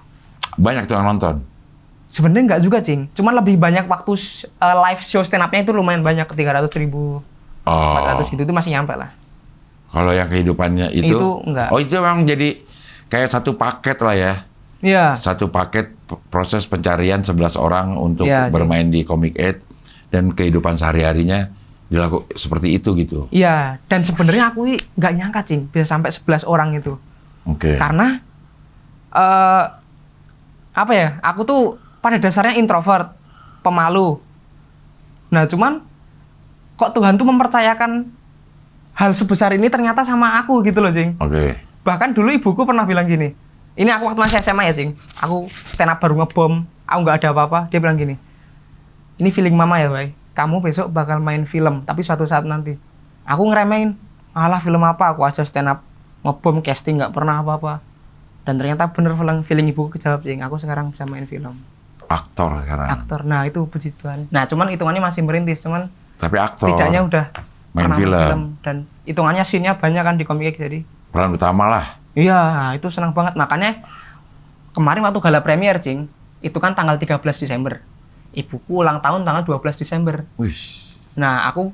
Banyak tuh yang nonton? Sebenarnya nggak juga, Cing. Cuman lebih banyak waktu live show stand up-nya itu lumayan banyak, 300.000, 400 gitu, itu masih nyampe lah. Kalau yang kehidupannya itu? Itu enggak. Oh itu memang jadi kayak satu paket lah ya? Iya. Satu paket proses pencarian 11 orang untuk Iya, bermain di Comic 8 dan kehidupan sehari-harinya dilakukan seperti itu gitu? Iya. Dan sebenarnya aku nggak nyangka, Cing, bisa sampai 11 orang itu. Oke. Karena apa ya? Aku tuh pada dasarnya introvert, pemalu. Nah, cuman kok Tuhan tuh mempercayakan hal sebesar ini ternyata sama aku gitu loh, Cing. Oke. Bahkan dulu ibuku pernah bilang gini. Ini aku waktu masih SMA ya, Cing. Aku stand up baru ngebom, aku nggak ada apa-apa. Dia bilang gini. Ini feeling mama ya, Bay. Kamu besok bakal main film, tapi suatu saat nanti. Aku ngeremehin. Alah, film apa? Aku aja stand up ngebom, casting nggak pernah apa-apa. Dan ternyata bener feeling ibuku kejawab, Cing. Aku sekarang bisa main film. Aktor sekarang. Aktor. Nah, itu puji Tuhan. Nah, cuman hitungannya masih merintis, cuman Tapi aktor. setidaknya udah main pernah film. Dan hitungannya scene-nya banyak kan di Comic X, jadi. Peran utama lah. Iya, itu senang banget. Makanya kemarin waktu gala premier, Cing, itu kan tanggal 13 Desember. Ibuku ulang tahun tanggal 12 Desember. Wih. Nah, aku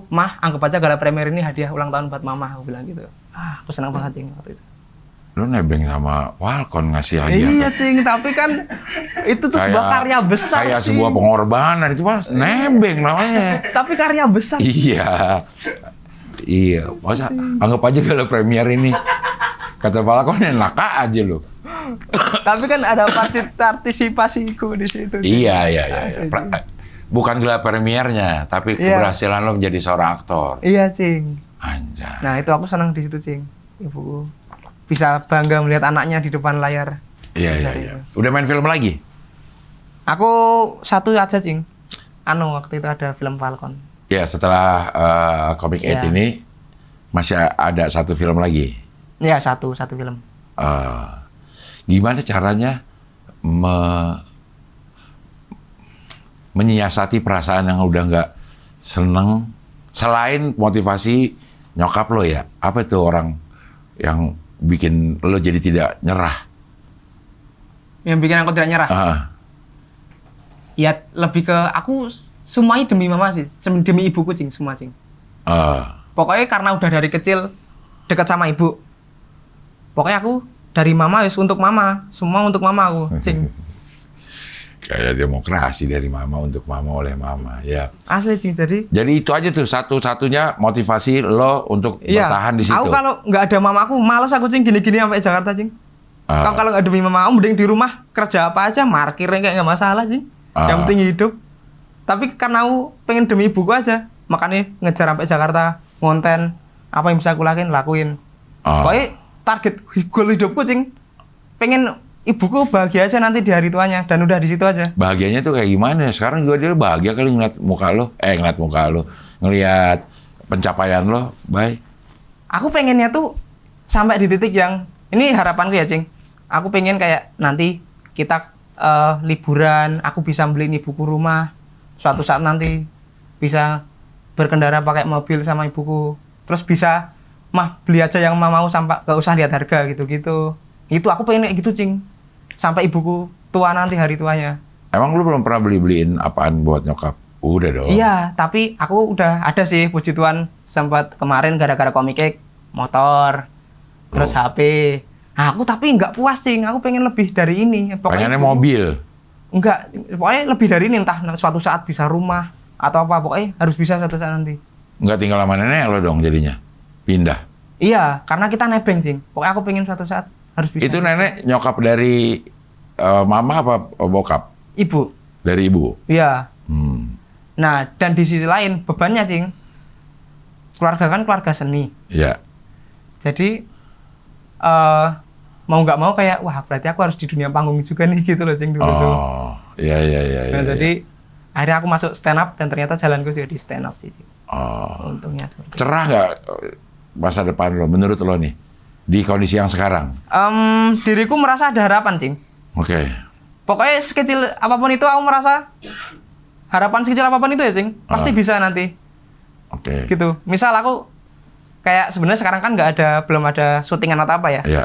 mah anggap aja gala premier ini hadiah ulang tahun buat mama, aku bilang gitu. Aku senang banget, Cing, waktu itu. Lu nebeng sama Falcon ngasih hadiah. Iya, Cing, tapi kan itu tuh sebuah karya besar, kayak Cing. sebuah pengorbanan itu mas nebeng namanya. Tapi karya besar. Iya. Iya, masa anggap aja kalau premier ini kata Falcon enak aja lu. Tapi kan ada partisipasiku di situ. Cing. Iya. Bukan gelar premiernya, tapi Iya. keberhasilan lo menjadi seorang aktor. Iya, Cing. Anjay. Nah, itu aku senang di situ, Cing. Ibuku bisa bangga melihat anaknya di depan layar. Iya. Itu. Udah main film lagi? Aku satu aja, Cing. Waktu itu ada film Falcon. Ya, setelah Comic 8 Iya. ini masih ada satu film lagi. Ya, satu film. Gimana caranya menyiasati perasaan yang udah nggak seneng selain motivasi nyokap lo ya? Apa itu orang yang bikin lo jadi tidak nyerah? Yang bikin aku tidak nyerah. Ya lebih ke aku semuanya demi mama sih, demi ibuku, Cing, semua, Cing. Pokoknya karena udah dari kecil dekat sama ibu. Pokoknya aku dari mama wis untuk mama, semua untuk mama aku, Cing. Kayak demokrasi dari mama untuk mama oleh mama, ya. Asli, Cing. Jadi itu aja tuh satu-satunya motivasi lo untuk bertahan di situ. Aku kalau nggak ada mama aku, malas aku, Cing, gini-gini sampai Jakarta, Cing. Kalau nggak demi mama aku, mending di rumah kerja apa aja, markirnya kayak nggak masalah, Cing. Yang penting hidup. Tapi karena aku pengen demi ibuku aja, makanya ngejar sampai Jakarta, ngonten, apa yang bisa aku lakuin. Pokoknya target goal hidupku, Cing. Pengen ibuku bahagia aja nanti di hari tuanya, dan udah di situ aja. Bahagianya tuh kayak gimana? Sekarang juga dia bahagia kali ngeliat muka lo, ngeliat pencapaian lo, baik. Aku pengennya tuh sampai di titik yang, ini harapanku ya, Cing. Aku pengen kayak nanti kita liburan, aku bisa beliin ibuku rumah. Suatu saat nanti bisa berkendara pakai mobil sama ibuku. Terus bisa, mah beli aja yang mau sampai gak usah lihat harga gitu-gitu. Itu aku pengen kayak gitu, Cing. Sampai ibuku tua nanti hari tuanya. Emang lu belum pernah beliin apaan buat nyokap? Udah dong. Iya, tapi aku udah ada sih, puji Tuhan. Sempat kemarin gara-gara komik motor, terus HP. Nah, aku tapi nggak puas, Cing. Aku pengen lebih dari ini. Pengennya mobil? Enggak, pokoknya lebih dari ini. Entah suatu saat bisa rumah atau apa. Pokoknya harus bisa suatu saat nanti. Nggak tinggal sama nenek lo dong jadinya? Pindah? Iya, karena kita nebeng, Cing. Pokoknya aku pengen suatu saat harus bisa. Itu nenek nyokap dari mama apa bokap? Ibu. Dari ibu? Iya. Nah, dan di sisi lain, bebannya, Cing. Keluarga kan keluarga seni. Iya. Jadi, mau nggak mau kayak, wah berarti aku harus di dunia panggung juga nih, gitu loh, Cing, dulu tuh. Iya. Nah, jadi akhirnya aku masuk stand up dan ternyata jalanku juga di stand up sih. Untungnya seperti itu. Cerah nggak masa depan lo, menurut lo nih, di kondisi yang sekarang? Diriku merasa ada harapan, Cing. Oke. Pokoknya sekecil apapun itu, aku merasa harapan sekecil apapun itu ya, Cing, pasti bisa nanti. Oke. Gitu. Misal aku kayak sebenarnya sekarang kan belum ada syutingan atau apa ya. Iya.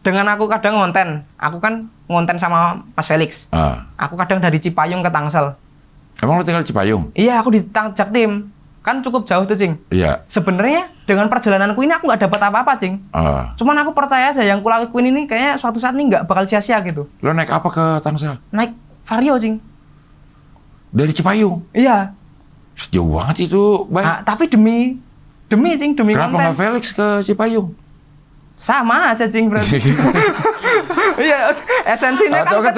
Dengan aku kadang ngonten, aku kan ngonten sama Mas Felix. Aku kadang dari Cipayung ke Tangsel. Emang lo tinggal di Cipayung? Iya, aku di Jaktim. Kan cukup jauh tuh, Cing. Iya. Sebenarnya dengan perjalananku ini aku nggak dapat apa-apa, Cing. Cuman aku percaya aja yang kulakuin ini kayaknya suatu saat ini nggak bakal sia-sia gitu. Lo naik apa ke Tangsel? Naik Vario, Cing. Dari Cipayung? Iya. Jauh banget itu, Bay. Tapi demi Cing, demi Kenapa konten. nggak Felix ke Cipayung? Sama aja, Cing, berarti. Iya, esensinya Atau kan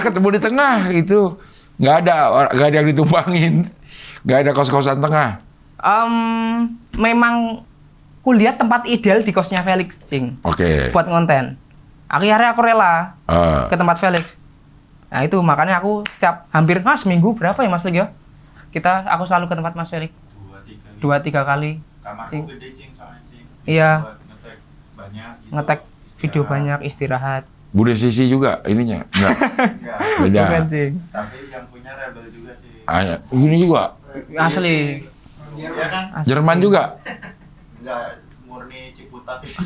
ketemu di tengah gitu. Nggak ada yang ditumpangin. Nggak ada kos-kosan tengah. Memang kulihat tempat ideal di kosnya Felix, Cing. Oke. Buat konten. Akhirnya aku rela ke tempat Felix. Nah itu makanya aku setiap hampir seminggu berapa ya, Mas Lig ya? Aku selalu ke tempat Mas Felix. 2-3 kali. Kamarku Cing. gede, Cing, soalnya, Cing. Iya. Buat ngetek banyak gitu, Ngetek video istirahat. banyak, istirahat. Bude Sisi juga ininya? Enggak. Enggak. Beda. Bukan, Cing. Tapi yang punya Rebel juga, Cing. Ini juga. Asli. Iya kan? Asli, Jerman Cing. juga. Enggak, murni Ciputat itu.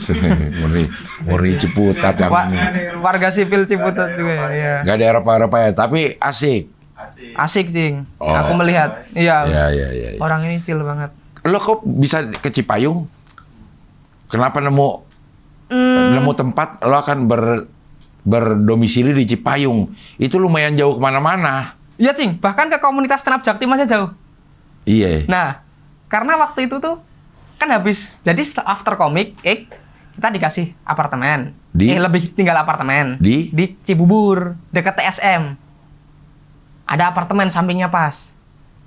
Murni Ciputat yang ini. Warga sipil Ciputat juga ya. Nggak ada Eropa-Eropa ya, tapi asik. Asik. Asik, Cing. Oh. Aku melihat. Iya. Iya. Orang ini chill banget. Lo kok bisa ke Cipayung? Kenapa nemu tempat lo akan berdomisili di Cipayung? Itu lumayan jauh kemana-mana. Iya, Cing. Bahkan ke komunitas stand up Jaktim aja jauh. Iya. Nah, karena waktu itu tuh kan habis. Jadi after komik, kita dikasih apartemen. Lebih tinggal apartemen. Di Cibubur, dekat TSM. Ada apartemen sampingnya pas.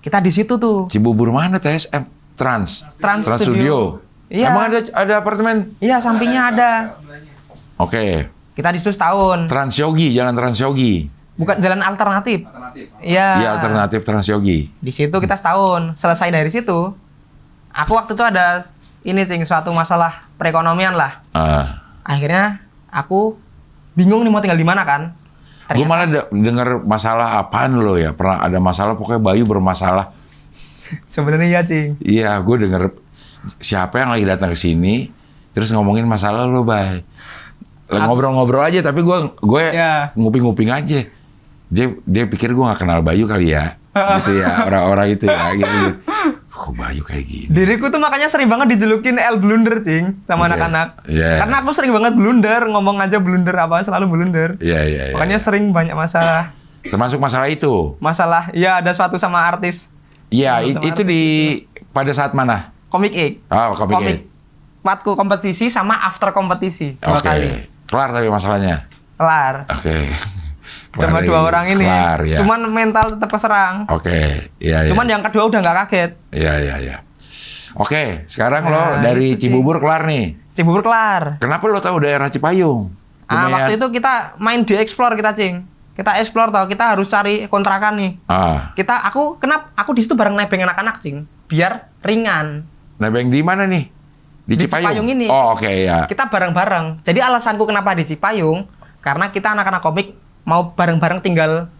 Kita di situ tuh. Cibubur mana TSM? Trans Studio. Iya. Emang ada apartemen? Iya, sampingnya ada. Oke. Kita di situ setahun. Jalan Trans Yogi. Bukan jalan alternatif. Iya. Iya, alternatif Trans Yogi. Di situ kita setahun. Selesai dari situ, aku waktu itu ada Cing, suatu masalah perekonomian lah. Akhirnya aku bingung nih mau tinggal di mana kan. Gue malah dengar masalah apaan lo ya. Pernah ada masalah, pokoknya Bayu bermasalah. Sebenarnya ya, Cing. Iya, gue denger siapa yang lagi datang ke sini, terus ngomongin masalah lo, Bay. Ngobrol-ngobrol aja, tapi gue Ya. nguping-nguping aja. Dia pikir gue nggak kenal Bayu kali ya, gitu ya, orang-orang itu ya, gitu. Kok Bayu kayak gini? Diriku tuh makanya sering banget dijulukin El Blunder, Cing, sama Oke. anak-anak. Iya. Karena aku sering banget blunder, ngomong aja blunder apa, selalu blunder. Iya. Makanya sering banyak masalah. Termasuk masalah itu. Masalah, ya ada suatu sama artis. Iya, Sama itu pada saat mana? Komik X. Oh, Komik. Matkul kompetisi sama after kompetisi. 2 kali. Kelar tapi masalahnya. Kelar. Oke. sama Kelar, 2 orang ini. kelar, ya. Cuman mental tetap keserang. Oke, iya. Cuman yang kedua udah nggak kaget. Iya. Oke, sekarang lo Nah, dari itu, Cing. Cibubur kelar nih. Cibubur kelar. Kenapa lo tahu daerah Cipayung? Waktu itu kita main di explore kita, Cing. Kita explore tau, kita harus cari kontrakan nih. Aku di situ bareng nebeng anak-anak, Cing. Biar ringan. Nebeng di mana nih? Di Cipayung ini. Oh, oke, ya. Kita bareng-bareng. Jadi alasanku kenapa di Cipayung, karena kita anak-anak komik mau bareng-bareng tinggal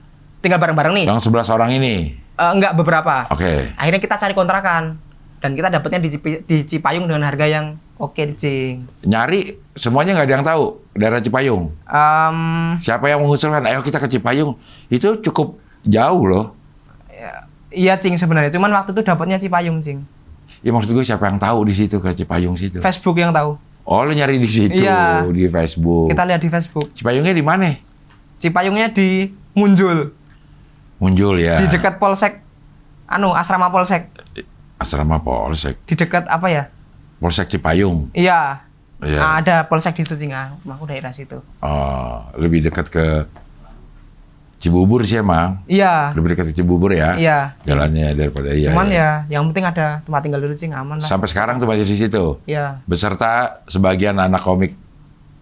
bareng-bareng nih. Yang 11 orang ini. Enggak, beberapa. Oke. Akhirnya kita cari kontrakan. Dan kita dapetnya di Cipayung dengan harga yang oke, Cing. Nyari semuanya nggak ada yang tahu daerah Cipayung. Siapa yang mengusulkan, ayo kita ke Cipayung? Itu cukup jauh loh. Iya, Cing, sebenarnya. Cuman waktu itu dapetnya Cipayung, Cing. Ya maksud gue siapa yang tahu di situ ke Cipayung situ? Facebook yang tahu. Oh, lo nyari di situ, Iya. di Facebook. Kita lihat di Facebook. Cipayungnya di mana? Cipayungnya di Munjul. Munjul ya. Di dekat Polsek, asrama Polsek. Asrama Polsek. Di dekat apa ya? Polsek Cipayung. Iya. Iya. Ada Polsek di situ, Cing. Aku daerah situ. Oh, lebih dekat ke Cibubur sih emang. Iya. Lebih dekat ke Cibubur ya. Iya. Jalannya daripada iya. Cuman iya. ya, yang penting ada tempat tinggal dulu, Cing. Aman lah. Sampai sekarang tuh masih di situ. Iya. Beserta sebagian anak komik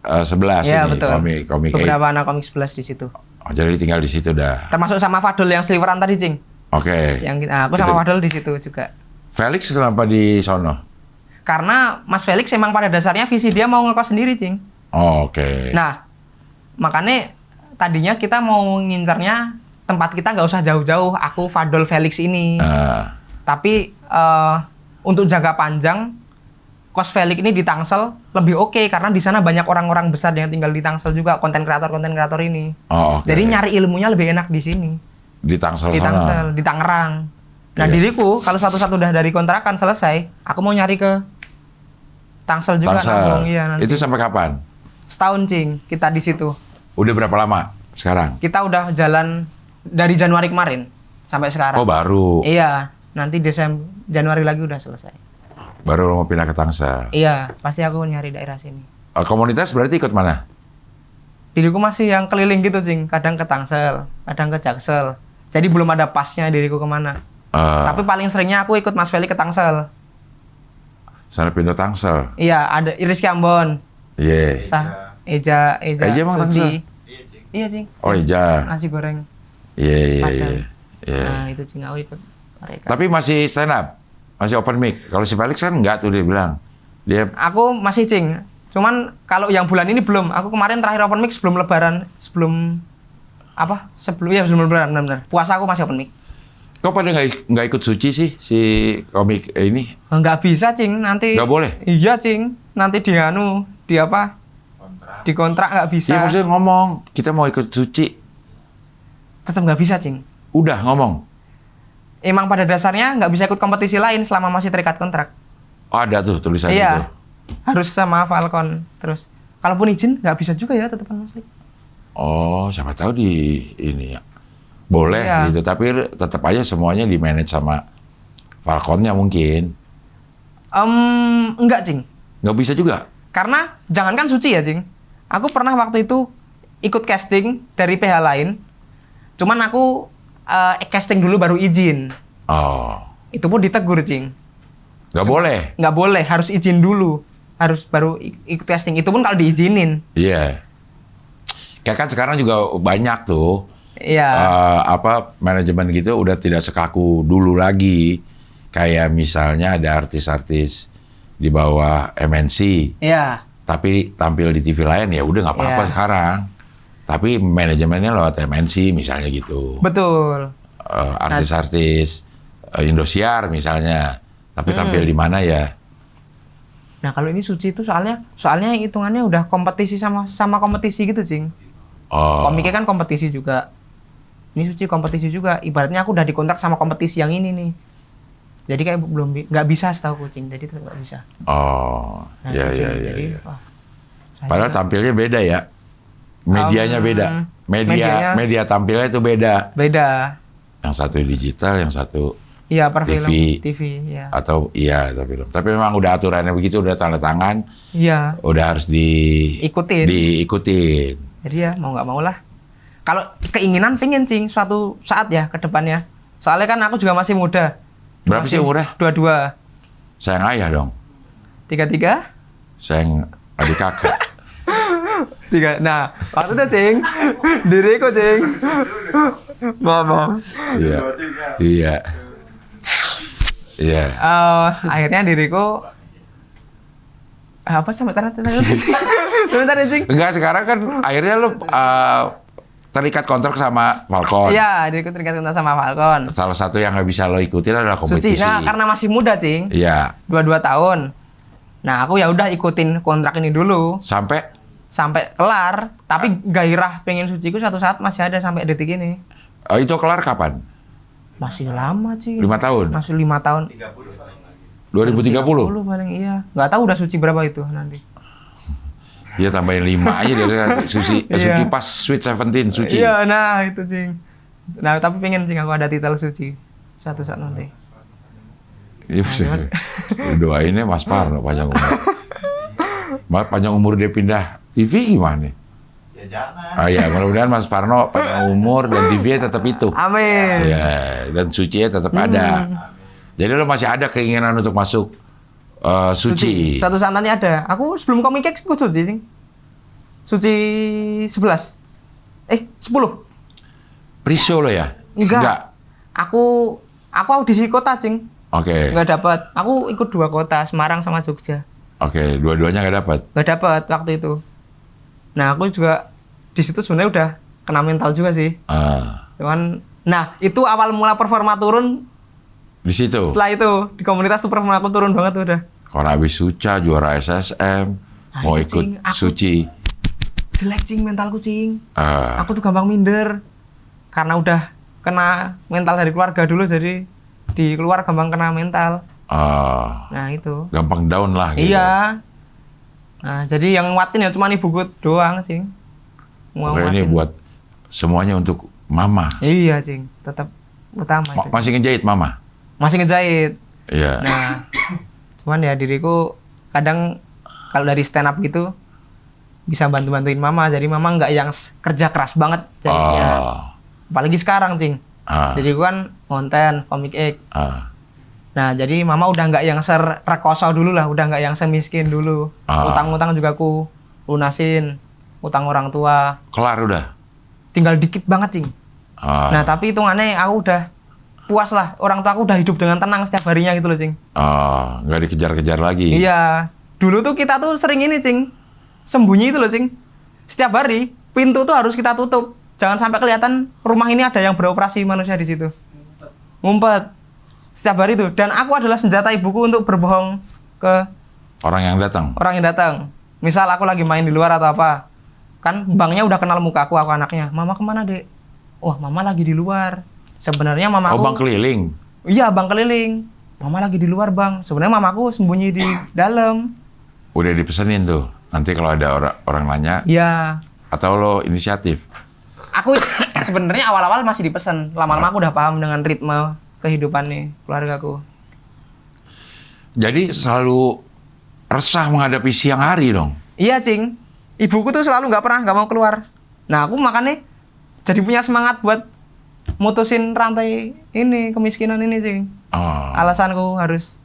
11 Iya, ini. betul. Komik Beberapa anak komik 11 di situ. Oh, jadi tinggal di situ dah. Termasuk sama Fadol yang sliveran tadi, Cing. Oke. Aku sama Itu- Fadol di situ juga. Felix kenapa di sono? Karena Mas Felix emang pada dasarnya visi dia mau ngekos sendiri, Cing. Oh, oke. Nah, makanya tadinya kita mau ngincernya tempat kita nggak usah jauh-jauh. Aku, Fadol, Felix ini. Tapi untuk jangka panjang, kos Felix ini di Tangsel lebih oke karena di sana banyak orang-orang besar yang tinggal di Tangsel juga, konten kreator ini. Oh, oke. Jadi nyari ilmunya lebih enak di sini. Di Tangsel Di sono. Tangsel, di Tangerang. Nah, Iya. diriku kalau suatu-suatu udah dari kontrakan selesai, aku mau nyari ke Tangsel juga nanggung. Iya, nanti. Itu sampai kapan? Setahun, Cing, kita di situ. Udah berapa lama sekarang? Kita udah jalan dari Januari kemarin sampai sekarang. Oh, baru. Iya, nanti Januari lagi udah selesai. Baru lo mau pindah ke Tangsel. Iya, pasti aku nyari daerah sini. Komunitas berarti ikut mana? Diriku masih yang keliling gitu, Cing. Kadang ke Tangsel, kadang ke Jaksel. Jadi belum ada pasnya diriku kemana. Tapi paling seringnya aku ikut Mas Feli ke Tangsel. Sana pindah Tangsel. Iya, ada Iriski Ambon. Iya. Eja emang Suci. Tangsel? Iya, Cing. Oh, Ija. Nasi goreng. Iya. Padang. Iya. Nah, itu, Cing, aku ikut mereka. Tapi masih stand up? Masih open mic? Kalau si Felix kan enggak tuh dia bilang. Dia Aku masih, Cing. Cuman kalau yang bulan ini belum. Aku kemarin terakhir open mic sebelum lebaran, sebelum lebaran, benar-benar. Puasa aku masih open mic. kok pada nggak ikut Suci sih si komik ini? Nggak bisa, Cing. Nanti Nggak boleh? Iya, Cing. Nanti di apa? Kontrak. Di kontrak nggak bisa. Iya maksudnya ngomong, kita mau ikut Suci. Tetap nggak bisa, Cing. Udah ngomong. Emang pada dasarnya nggak bisa ikut kompetisi lain selama masih terikat kontrak. Oh, ada tuh tulisan Iya. itu. Harus sama Falcon terus. Kalaupun izin nggak bisa juga ya tetepan musik. Oh, siapa tahu di ini ya. Boleh Iya. gitu, tapi tetap aja semuanya di manage sama Falconnya mungkin. Enggak, Cing. Nggak bisa juga. Karena jangankan Suci ya, Cing. Aku pernah waktu itu ikut casting dari PH lain. Cuman aku casting dulu baru izin. Oh, Itu pun ditegur, Cing. nggak boleh. Nggak boleh, harus izin dulu. Harus baru ikut casting. Itu pun kalau diizinin. Iya. Kayak kan sekarang juga banyak tuh. Iya. Manajemen gitu udah tidak sekaku dulu lagi. Kayak misalnya ada artis-artis di bawah MNC, Iya. tapi tampil di TV lain ya udah nggak apa-apa Iya. sekarang. Tapi manajemennya lewat MNC misalnya gitu. Betul. Artis-artis Indosiar misalnya, tapi tampil di mana ya? Nah, kalau ini Suci itu soalnya hitungannya udah kompetisi sama kompetisi gitu, Cing. Oh, Komiknya kan kompetisi juga. Ini Suci kompetisi juga. Ibaratnya aku udah dikontrak sama kompetisi yang ini nih. Jadi kayak nggak bisa setahu kucing. Jadi tetap nggak bisa. oh, Nah, ya itu, ya Cing. ya. Jadi, ya. wah, saya Padahal juga tampilnya beda ya. Medianya beda. medianya- Media tampilnya itu beda. beda. Yang satu digital, yang satu Iya, per film TV. TV, ya. atau atau film. Tapi memang udah aturannya begitu, udah tanda tangan, Iya, udah harus ikutin. diikutin. Jadi ya mau nggak mau lah. Kalau keinginan pengen cing suatu saat ya ke depannya. Soalnya kan aku juga masih muda. Berapa sih umurnya? 22. Sayang ayah dong. 33? Sayang adik kakak. 3. Nah, waktu itu cing, diriku cing. Ngomong. Iya. Iya. Iya. Akhirnya diriku apa sampai bentar cing. Enggak, sekarang kan akhirnya lu terikat kontrak sama Falcon. Iya, diriku terikat kontrak sama Falcon. Salah satu yang nggak bisa lo ikutin adalah kompetisi. Suci. Nah, karena masih muda cing. Iya. 22 tahun. Nah, aku ya udah ikutin kontrak ini dulu sampai kelar. Tapi gairah pengen suciku suatu saat masih ada sampai detik ini. Itu kelar kapan? Masih lama cing. 5 tahun? Masih 5 tahun. 2030? Paling iya. Nggak tahu udah suci berapa itu nanti. Iya, tambahin 5 aja dari Suci. Iya. Suci pas Sweet 17, Suci. Iya, nah itu cing. Nah, tapi pengen cing aku ada titel suci suatu saat nanti. Iya, doainnya Mas Parno panjang umur. Panjang umur dia pindah TV gimana? Ya jangan. Ya, mudah-mudahan Mas Parno panjang umur dan TV-nya tetap itu. Amin. Ya, dan Suci-nya tetap ada. Jadi lo masih ada keinginan untuk masuk Suci. Suatu saat nanti ada. Aku sebelum Comic X ikut suci cing. Suci 11. 10. Pre-show lo ya? Enggak. Aku audisi kota cing. Oke. Nggak dapat. Aku ikut 2 kota, Semarang sama Jogja. Oke, dua-duanya nggak dapat. Nggak dapat waktu itu. Nah, aku juga di situ sebenarnya udah kena mental juga sih. Cuman, nah itu awal mula performa turun. Di situ. Setelah itu di komunitas tuh performa aku turun banget udah. Kalau habis Suca juara SSM, mau itu, ikut Cing. Suci. Jelek cing mentalku cing. Ah. Aku tuh gampang minder. Karena udah kena mental dari keluarga dulu, jadi di keluar gampang kena mental. Nah itu. Gampang down lah gitu. Iya. Nah jadi yang nguatin ya cuma ibuku doang cing. Oke, ini buat semuanya untuk Mama. Iya cing, tetap utama itu. Masih ngejahit Mama? Masih ngejahit. Iya. Nah, cuman ya diriku kadang kalau dari stand up gitu bisa bantu-bantuin Mama. Jadi Mama nggak yang kerja keras banget jadinya. Apalagi sekarang cing. Diriku kan konten Comic X. Nah, jadi Mama udah nggak yang rekoso dulu lah, udah nggak yang semiskin dulu. Utang-utang juga aku lunasin, utang orang tua. Kelar udah? Tinggal dikit banget, cing. Nah, tapi hitungannya aku udah puas lah. Orang tua aku udah hidup dengan tenang setiap harinya gitu loh, cing. Nggak dikejar-kejar lagi? Iya. Dulu tuh kita tuh sering ini, cing. Sembunyi itu loh, cing. Setiap hari, pintu tuh harus kita tutup. Jangan sampai kelihatan rumah ini ada yang beroperasi manusia di situ. Ngumpet. Setiap hari itu. Dan aku adalah senjata ibuku untuk berbohong ke orang yang datang. Misal aku lagi main di luar atau apa, kan bangnya udah kenal muka aku anaknya. Mama kemana dek? Wah, Mama lagi di luar. Sebenarnya Mama aku. Bang keliling? Iya, bang keliling. Mama lagi di luar bang. Sebenarnya Mamaku sembunyi di dalam. Udah dipesenin tuh. Nanti kalau ada orang nanya. Iya. Atau lo inisiatif? Aku sebenarnya awal-awal masih dipesen. Lama-lama aku udah paham dengan ritme kehidupan nih keluargaku. Jadi selalu resah menghadapi siang hari dong? Iya, cing. Ibuku tuh selalu nggak mau keluar. Nah, aku makanya jadi punya semangat buat mutusin rantai ini, kemiskinan ini, cing. Alasanku harus.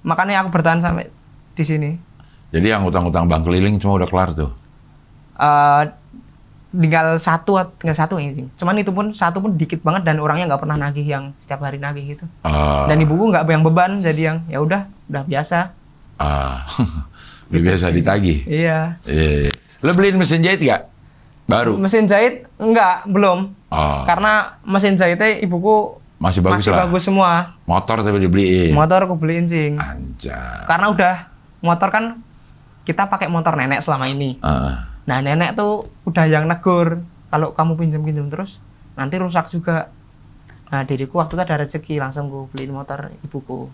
Makanya aku bertahan sampai di sini. Jadi yang utang-utang bank keliling cuma udah kelar tuh? Tinggal satu ya, cing. Cuman itu pun satu pun dikit banget dan orangnya nggak pernah nagih yang setiap hari nagih gitu. Dan ibuku nggak yang beban, jadi yang ya udah biasa. Udah biasa ditagih. Iya. Lo beliin mesin jahit nggak? Baru? Mesin jahit belum. Karena mesin jahitnya ibuku masih bagus semua. Motor tapi dibeliin. Motor aku beliin, cing. Anjay. Karena udah motor kan kita pakai motor nenek selama ini. Nah, nenek tuh udah yang negur, kalau kamu pinjam terus nanti rusak juga. Nah, diriku waktu itu ada rezeki langsung gue beliin motor ibuku.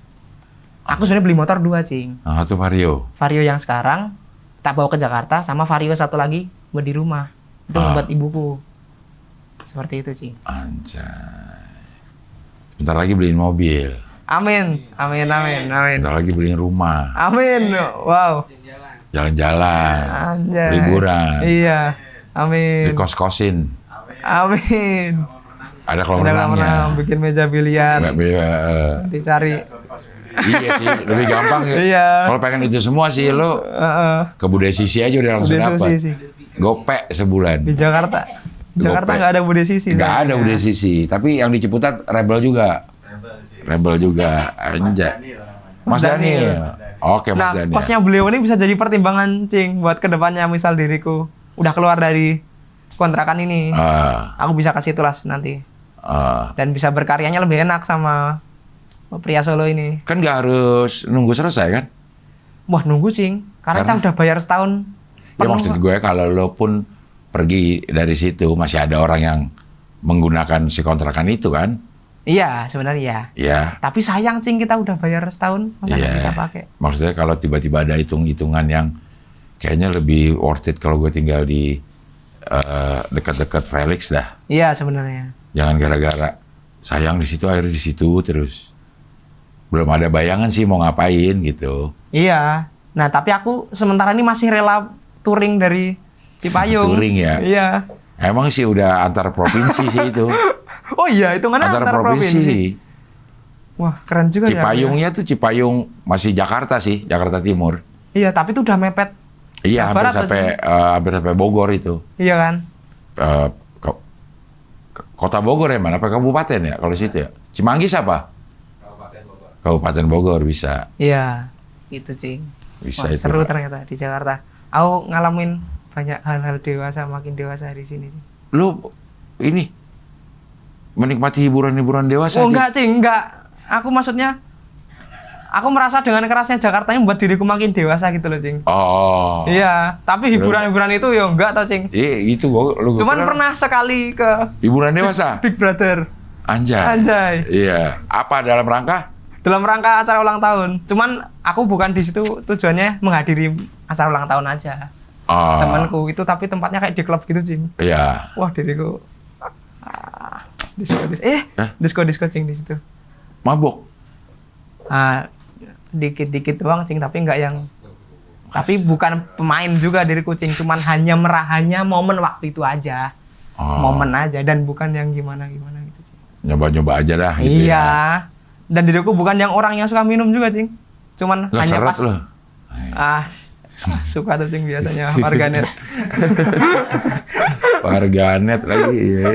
Aku sebenarnya beli motor 2, cing. Itu Vario. Vario yang sekarang tak bawa ke Jakarta, sama Vario satu lagi buat di rumah. Itu buat ibuku. Seperti itu, cing. Anjay. Bentar lagi beliin mobil. Amin. Bentar lagi beliin rumah. Amin. Wow. Jalan-jalan. Anjay. Liburan. Iya. Amin. Dikos-kosin. Amin. Ada kolam Udah renangnya. lama bikin meja biliar. Dicari. Iya sih, lebih gampang ya. Iya. Kalau pengen itu semua sih lo ke Bude Sisi aja udah langsung Bude dapat. Sisi. Gopek sebulan. Di Jakarta. Jakarta Gopek. nggak ada Bude Sisi. Nggak ada soalnya. Bude Sisi, tapi yang di Ciputat Rebel juga. Rebel juga, anjay. Mas Daniel. Oke, Mas Nah, Daniel. kosnya beliau ini bisa jadi pertimbangan, Cing, buat kedepannya misal diriku udah keluar dari kontrakan ini. Aku bisa kasih tulas nanti. Dan bisa berkaryanya lebih enak sama pria Solo ini. Kan nggak harus nunggu selesai kan? Wah, nunggu, Cing. Karena kita udah bayar setahun. Ya penuh, maksud Pak. gue kalau lo pun pergi dari situ masih ada orang yang menggunakan si kontrakan itu kan? Iya, sebenarnya. Ya. Tapi sayang, Cing, kita udah bayar setahun, masa nggak kita pakai? Maksudnya kalau tiba-tiba ada hitung-hitungan yang kayaknya lebih worth it kalau gue tinggal di dekat-dekat Felix dah. Iya, sebenarnya. Jangan gara-gara sayang di situ akhirnya di situ terus. Belum ada bayangan sih mau ngapain gitu. Iya. Nah, tapi aku sementara ini masih rela touring dari Cipayung. Touring ya? Iya. Emang sih udah antar provinsi sih itu. Oh iya, itu mana Antar antar provinsi sih. Wah, keren juga ya. Cipayungnya tuh Cipayung masih Jakarta sih, Jakarta Timur. Iya, tapi itu udah mepet. Iya, Jawa hampir Barat sampai Bogor itu. Iya kan? Eh, Kota Bogor ya mana? Apa kabupaten ya kalau situ ya? Cimanggis apa? Kabupaten Bogor bisa. Iya, gitu, Cing. Bisa Wah, itu. seru ternyata di Jakarta. Aku ngalamin banyak hal-hal dewasa, makin dewasa di sini. Lu ini menikmati hiburan-hiburan dewasa. Oh, Dit? enggak, Cing, enggak. Aku maksudnya aku merasa dengan kerasnya Jakarta yang membuat diriku makin dewasa gitu loh, Cing. Oh. Iya, tapi hiburan-hiburan itu ya enggak tau, Cing. Itu lu Cuman pernah sekali ke hiburan dewasa. Big Brother. Anjay. Anjay. Iya. Apa dalam rangka? Dalam rangka acara ulang tahun. Cuman aku bukan di situ tujuannya menghadiri acara ulang tahun aja. Oh. Temanku itu tapi tempatnya kayak di klub gitu, Cing. Iya. Wah, diriku disco Cing di situ. Mabuk. Dikit-dikit doang, Cing, tapi enggak yang tapi bukan pemain juga diriku, Cing, cuman hanya momen waktu itu aja. Oh. Momen aja dan bukan yang gimana-gimana gitu, Cing. Nyoba-nyoba aja dah gitu Iya. ya. Dan diriku bukan yang orang yang suka minum juga, Cing. Cuman Nggak hanya seret pas loh. suka tuh, Cing, biasanya Marganet. Warganet lagi. Iya.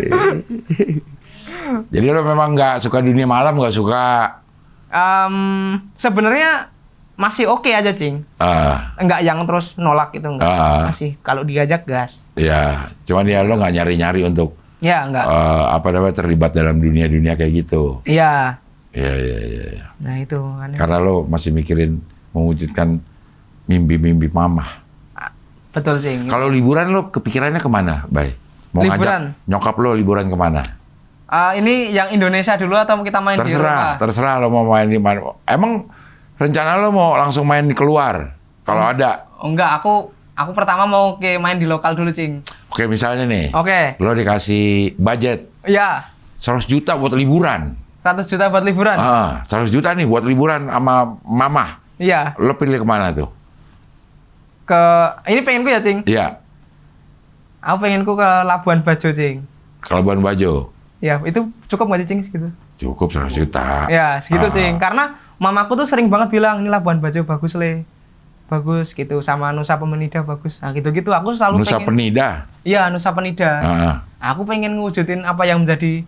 Jadi lo memang nggak suka dunia malam, nggak suka. Sebenarnya masih oke aja, Cing. Enggak yang terus nolak itu, enggak. Masih kalau diajak gas. Ya, cuman ya lo nggak nyari-nyari untuk Ya, enggak. terlibat dalam dunia-dunia kayak gitu. Iya. Iya. Nah, itu kan. Karena lo masih mikirin mewujudkan mimpi-mimpi mama. Betul, Cing. Kalau liburan lo kepikirannya kemana, Bay? Mau Liburan? ngajak nyokap lo liburan kemana? Ini yang Indonesia dulu atau kita main di Eropa? Terserah lo mau main di mana. Emang rencana lo mau langsung main keluar? Kalau ada. Oh, enggak, aku pertama mau main di lokal dulu, Cing. Oke, misalnya nih. Oke. Lo dikasih budget Iya. 100 juta buat liburan. 100 juta buat liburan. 100 juta nih buat liburan sama mama. Iya. Lo pilih kemana tuh? Ini pengenku ya, Cing. Iya. Aku pengenku ke Labuan Bajo, Cing. Ke Labuan Bajo. Ya, itu cukup nggak sih, Cing, segitu? Cukup 100 juta. Ya, segitu, Cing. Karena mamaku tuh sering banget bilang, ini Labuan Bajo bagus, Le. Bagus, gitu. Sama Nusa Penida bagus. Nah, gitu-gitu. Aku selalu Nusa pengen... Penida. Iya, Nusa Penida. Aku pengen ngewujudin apa yang menjadi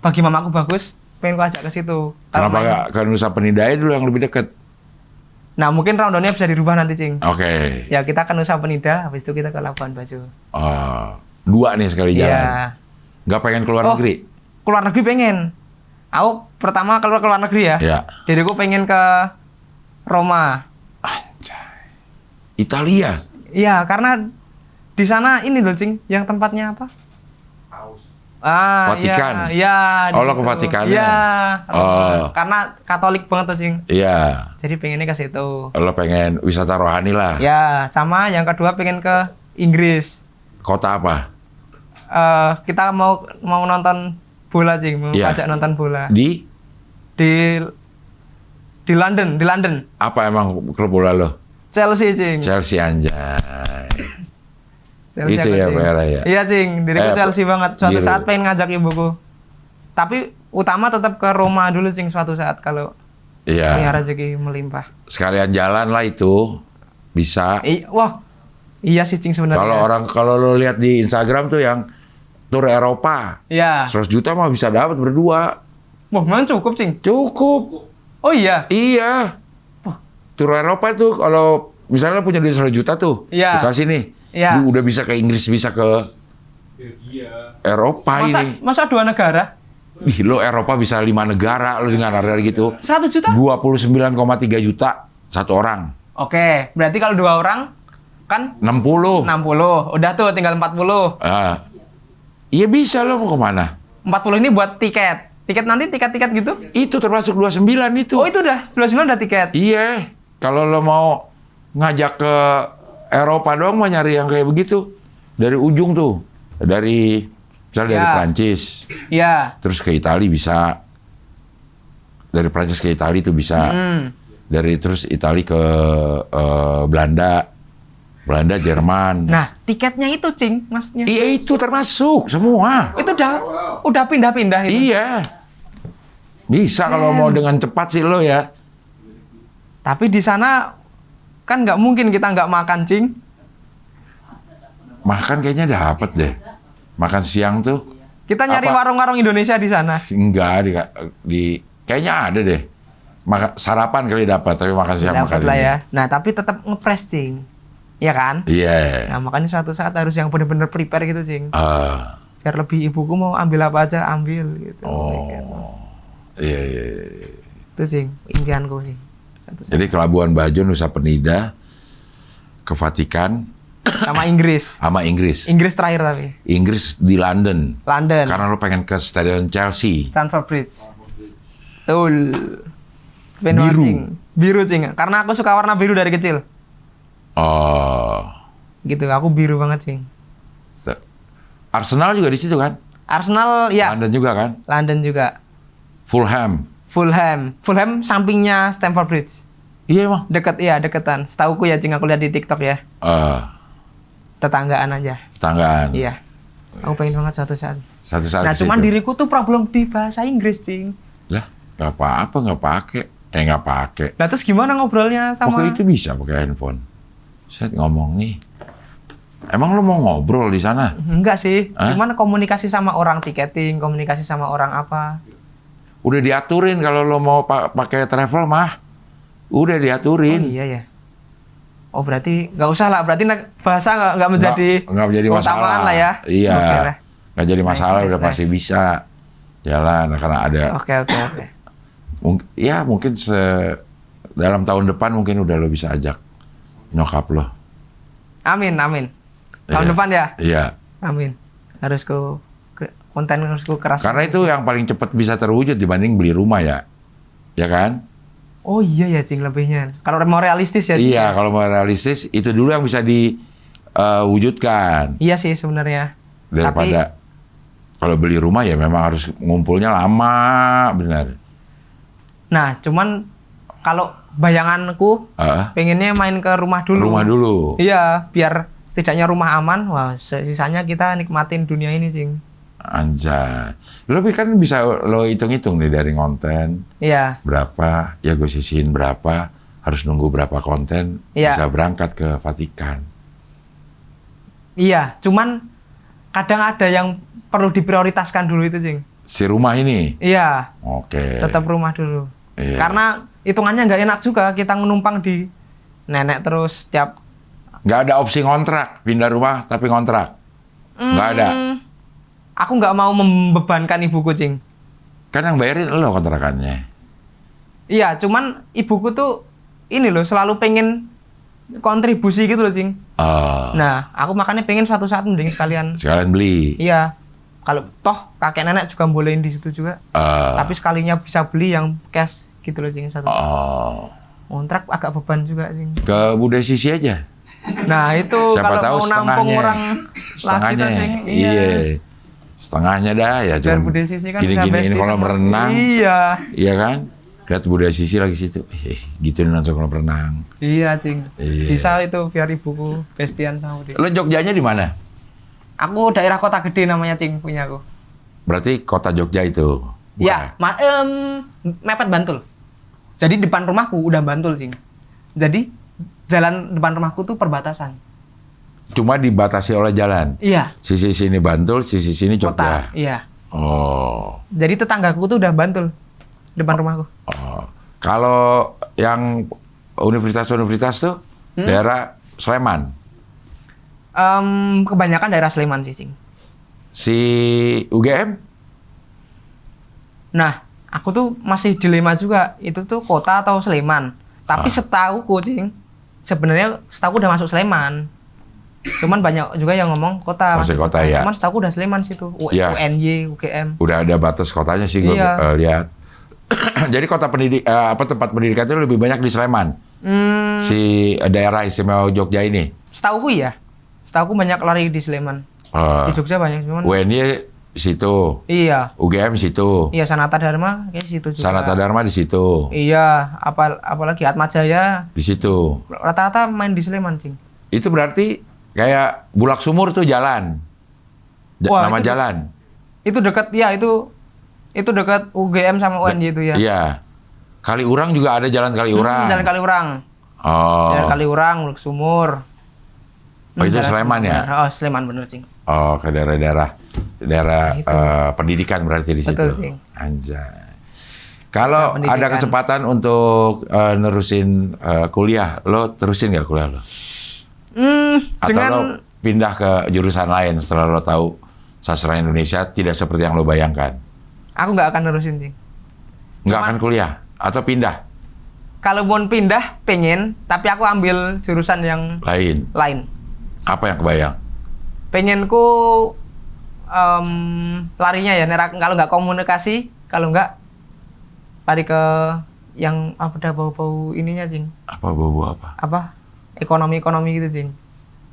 bagi mamaku bagus, pengen ku ajak ke situ. Kenapa nggak ke Nusa Penida dulu yang lebih dekat? Nah, mungkin rundownnya bisa dirubah nanti, Cing. Oke. Ya, kita ke Nusa Penida, habis itu kita ke Labuan Bajo. Dua nih sekali jalan. Iya. Nggak pengen keluar negeri? Keluar negeri pengen. Aku pertama keluar negeri ya. Iya. Diriku pengen ke Roma. Italia? Iya, karena di sana ini loh, Cing, yang tempatnya apa? Vatikan? Iya. Oh, lo di ke situ. Vatikannya? Iya. Oh. Karena Katolik banget tuh, Cing. Iya. Jadi pengennya ke situ. Lo pengen wisata rohani lah? Ya, sama yang kedua pengen ke Inggris. Kota apa? Kita mau nonton bola, Cing. Mau Iya. ajak nonton bola. Di London. apa emang klub bola lo? Chelsea, Cing. Chelsea, anjay. Chelsea Itu aku, ya Cing. merah ya. Iya, Cing. Diriku Chelsea banget. Suatu biru. saat pengen ngajak ibuku. Tapi utama tetap ke Roma dulu, Cing, suatu saat kalau punya Iya. rezeki melimpah. Sekalian jalan lah itu. Bisa. Wah. Iya sih, Cing, sebenarnya. Kalau lo lihat di Instagram tuh yang tur Eropa, Iya. 100 juta mah bisa dapat berdua. Wah, memang cukup, Cing. Cukup. Oh iya. Iya. Tur Eropa tuh kalau misalnya lo punya duit 100 juta tuh, Iya. dikasih nih. Iya. Lu udah bisa ke Inggris, bisa ke Eropa ini. Masa 2 negara? Ih, lo Eropa bisa 5 negara lo dengan harga gitu. 100 juta? 29,3 juta satu orang. Oke, berarti kalau 2 orang kan 60. 60. Udah tuh tinggal 40. Ah. Iya bisa lo mau kemana? 40 ini buat tiket. Tiket nanti tiket-tiket gitu? Itu termasuk 29 itu. Oh, itu udah 29 udah tiket. Iya. Kalau lo mau ngajak ke Eropa doang mah nyari yang kayak begitu. Dari ujung tuh. Misalnya dari Ya. Prancis. Iya. Terus ke Italia bisa. Dari Prancis ke Italia itu bisa. Terus Italia ke Belanda. Belanda, Jerman. Nah, tiketnya itu, Cing, maksudnya. Iya itu termasuk semua. Itu udah pindah-pindah itu. Iya. Bisa kalau mau dengan cepat sih lo ya. Tapi di sana kan nggak mungkin kita nggak makan, Cing. Makan kayaknya dapat deh. Makan siang tuh. Kita nyari Apa? warung-warung Indonesia di sana. Enggak kayaknya ada deh. Sarapan kali dapat, tapi makan siang Dapat makan lah ini. ya. Nah, tapi tetap ngepres, Cing. Iya kan? Iya. Nah, makanya suatu saat harus yang bener-bener prepare gitu, Cing. Ah. Biar lebih ibuku mau ambil apa aja, ambil gitu. Oh. Iya, iya, iya. Itu, Cing, impianku, Cing. Suatu saat. Jadi ke Labuan Bajo, Nusa Penida, ke Vatikan, Sama Inggris. sama Inggris. Inggris terakhir tapi. Inggris di London. London. Karena lo pengen ke Stadion Chelsea. Stamford Bridge. Betul. Pengen Biru. Cing. Biru, Cing. Karena aku suka warna biru dari kecil. Oh. Gitu, aku biru banget, Cing. Arsenal juga di situ kan? Arsenal, ya. London juga kan? London juga. Fulham. Fulham sampingnya Stamford Bridge. Iya emang. Deketan. Setauku ya, Cing, aku lihat di TikTok ya. Tetanggaan aja. Tetanggaan. Iya. Aku pengen banget suatu saat. Satu saat Nah, di cuman situ. diriku tuh problem di bahasa Inggris, Cing. Lah, nggak apa-apa, nggak pakai. Nggak pakai. Nah, terus gimana ngobrolnya sama... Pokoknya itu bisa pakai handphone. Saya ngomong nih. Emang lo mau ngobrol di sana? Enggak sih, Hah? cuman komunikasi sama orang tiketing, komunikasi sama orang apa. Udah diaturin kalau lo mau pakai travel mah. Udah Oh diaturin. iya ya. Oh berarti nggak usah lah, berarti bahasa nggak menjadi Nggak menjadi masalah. keutamaan lah ya. Iya. Oke lah. Nggak jadi masalah, Nice, udah nice, pasti nice. bisa jalan karena ada. Oke. Mungkin dalam tahun depan mungkin udah lo bisa ajak nyokap lo. Amin. Tahun Iya. depan ya. Iya. Amin. Konten harus ku keras. Karena itu yang paling cepat bisa terwujud dibanding beli rumah ya. Ya kan? Oh iya ya, Cing, lebihnya. Kalau mau realistis ya. Cing, Iya, ya? kalau mau realistis itu dulu yang bisa diwujudkan Iya sih sebenarnya. daripada kalau beli rumah ya memang harus ngumpulnya lama benar. Nah, cuman kalau bayanganku pengennya main ke rumah dulu. Rumah dulu. Iya, biar setidaknya rumah aman. Wah, sisanya kita nikmatin dunia ini, Cing. Anjay. Lo kan bisa lo hitung-hitung nih dari konten Iya. berapa, ya gue sisihin berapa, harus nunggu berapa konten Iya. bisa berangkat ke Vatikan. Iya, cuman kadang ada yang perlu diprioritaskan dulu itu, Cing. Si rumah ini. Iya, Oke. tetap rumah dulu. Iya. Karena hitungannya nggak enak juga kita menumpang di nenek terus setiap... Nggak ada opsi ngontrak, pindah rumah tapi ngontrak. Nggak ada. Aku nggak mau membebankan ibuku, Cing. Kan yang bayarin lo kontrakannya. Iya, cuman ibuku tuh ini loh, selalu pengen kontribusi gitu loh, Cing. Nah, aku makanya pengen suatu saat mending sekalian. Sekalian beli. Iya, kalau toh kakek nenek juga bolehin di situ juga. Tapi sekalinya bisa beli yang cash gitu loh, Cing. Suatu saat. Kontrak agak beban juga, Cing. Ke Bude Sisi aja. Nah, itu Siapa kalau tahu mau nampung setengahnya. orang laki tuh, Cing. Iya. Setengahnya dah ya. Dan Cuman Bude Sisi kan bisa gini-giniin bestie kolam sama- renang. Iya. Iya kan? Lihat Bude Sisi lagi situ. Gitu nonton kolam renang. Iya, Cing. Iya. Bisa itu biar ibuku bestian sama dia. Lo Jogjanya di mana? Aku daerah kota gede namanya, Cing, punya aku. Berarti kota Jogja itu. Iya, mepet Bantul. Jadi depan rumahku udah Bantul, Cing. Jadi jalan depan rumahku tuh perbatasan. Cuma dibatasi oleh jalan. Iya. Sisi sini Bantul, sisi sini Jogja. Kota. Iya. Oh. Jadi tetanggaku tuh udah Bantul depan rumahku. Oh. Kalau yang universitas-universitas tuh daerah Sleman. Kebanyakan daerah Sleman sih, Cing. Si UGM? Nah, aku tuh masih dilema juga. Itu tuh kota atau Sleman. Tapi setauku, Cing, sebenarnya setauku udah masuk Sleman. Cuman banyak juga yang ngomong kota. Masih kota, ya. Cuman setauku udah Sleman situ. Ya. UNY, UGM. Udah ada batas kotanya sih gue lihat. Jadi kota tempat pendidikan itu lebih banyak di Sleman. Si daerah istimewa Jogja ini. Setauku ya. Setauku banyak lari di Sleman. Di Jogja banyak cuman. UNY di situ. Iya. UGM di situ. Iya, Sanata Dharma kayak situ juga. Sanata Dharma di situ. Iya, apalagi Atmajaya. Di situ. Rata-rata main di Sleman, Cing. Itu berarti kayak Bulak Sumur tuh jalan. Wah, nama itu jalan. Itu dekat ya, itu dekat UGM sama UNY itu ya. Iya. Kaliurang juga ada jalan Kaliurang. Jalan Kaliurang. Oh. Jalan Kaliurang, Bulak Sumur. Oh, itu Jalan Sleman ya? Oh, Sleman bener, Cing. Oh, ke daerah pendidikan berarti di situ. Betul, Cing. Anjay. Kalau Pendidikan. ada kesempatan untuk nerusin kuliah, lo terusin nggak kuliah lo? Atau Dengan lo pindah ke jurusan lain setelah lo tahu sastra Indonesia tidak seperti yang lo bayangkan? aku nggak akan nerusin, Cing. Nggak akan kuliah? Atau pindah? Kalau mau pindah, pengen, tapi aku ambil jurusan yang lain. Apa yang kebayang? Pengenku larinya ya, kalau nggak komunikasi, kalau nggak lari ke yang apa ada bau-bau ininya, Cing. Apa bobo apa? Apa? Ekonomi gitu, Cing.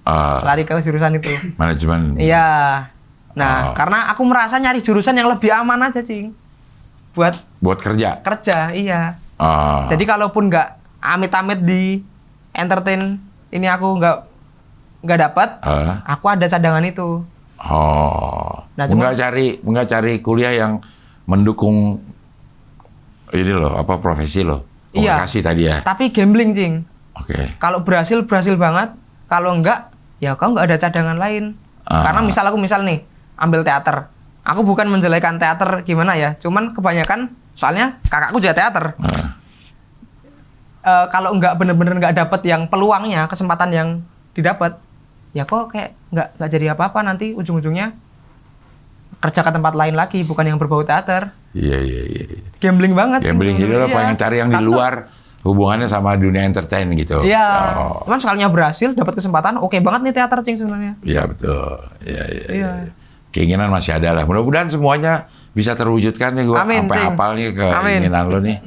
Lari ke jurusan itu. Manajemen. Iya. Nah, karena aku merasa nyari jurusan yang lebih aman aja, Cing. Buat kerja. iya. Jadi kalaupun nggak amit-amit di entertain ini aku nggak dapat, aku ada cadangan itu. Nah, nggak cari kuliah yang mendukung ini loh, apa profesi lo? Komunikasi tadi ya. Tapi gambling, Cing. Oke. Kalau berhasil banget. Kalau enggak, ya kau nggak ada cadangan lain. Karena misal nih ambil teater. Aku bukan menjelekan teater gimana ya. Cuman kebanyakan soalnya kakakku juga teater. Kalau nggak bener-bener nggak dapet yang peluangnya, kesempatan yang didapat, ya kok kayak nggak jadi apa-apa, nanti ujung-ujungnya kerja ke tempat lain lagi, bukan yang berbau teater. Iya. Gambling banget. Gambling, jadi lo pengen cari yang di luar hubungannya sama dunia entertain gitu. Iya. Cuman sekalinya berhasil, dapat kesempatan, oke banget nih teater, Cing, sebenarnya. Iya, betul. Iya. Keinginan masih ada lah. Mudah-mudahan semuanya bisa terwujudkan nih. Gue sampai hafal nih keinginan lo nih.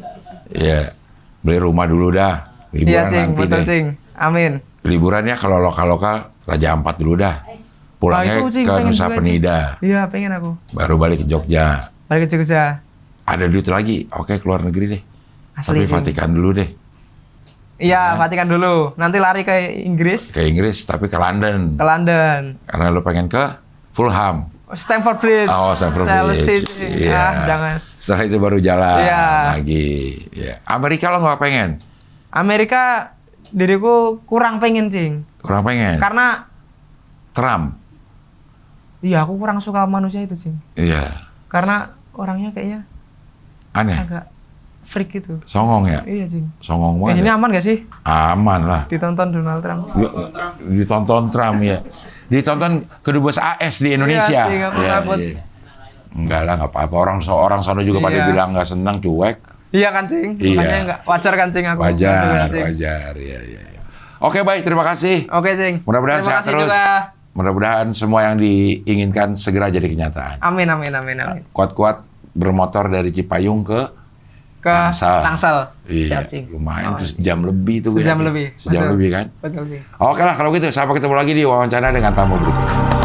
Iya. Beli rumah dulu dah. Liburan iya, Cing, nanti betul, deh. Cing. Amin. Liburannya kalau lokal-lokal Raja Ampat dulu dah. Pulangnya itu, Cing, ke pengen Nusa juga, Penida. Iya, pengen aku. Baru balik ke Jogja. Balik ke Jogja. Ada duit lagi, oke keluar negeri deh. Asli, Tapi Cing. Vatikan dulu deh. Iya, Vatikan dulu. Nanti lari ke Inggris. Ke Inggris, tapi ke London. Ke London. Karena lo pengen ke Fulham. Stamford Bridge. Oh, Stamford Bridge. Chelsea. Iya. Jangan. Setelah itu baru jalan Iya. lagi. Ya. Amerika lo nggak pengen? Amerika diriku kurang pengen, Cing. Kurang pengen? Karena Trump? iya, aku kurang suka manusia itu, Cing. Iya. Karena orangnya kayaknya Aneh? agak freak gitu. Songong ya? Iya, Cing. Songong banget. Ini ya? aman gak sih? Aman lah. Ditonton Donald Trump. Ditonton Trump ya. Ditonton kedubes AS di Indonesia. Iya, Cing, aku takut. Enggak lah, nggak apa-apa. Orang sono juga pada Iya. bilang nggak senang, cuek. Iya kan, Cing? Iya. Makanya enggak wajar kan, Cing, aku. Wajar, Cing. wajar. Iya. Oke, baik. Terima kasih. Oke, Cing. Mudah-mudahan Terima sehat kasih terus. juga. Mudah-mudahan semua yang diinginkan segera jadi kenyataan. Amin. Kuat-kuat bermotor dari Cipayung ke Ke Tangsel. Tangsel. Iya, Siap, Cing. lumayan tuh sejam lebih tuh. Sejam ya. lebih. Sejam Betul. lebih kan? Betul, Cing. Oke lah kalau gitu, sampai ketemu lagi di wawancara dengan tamu berikutnya.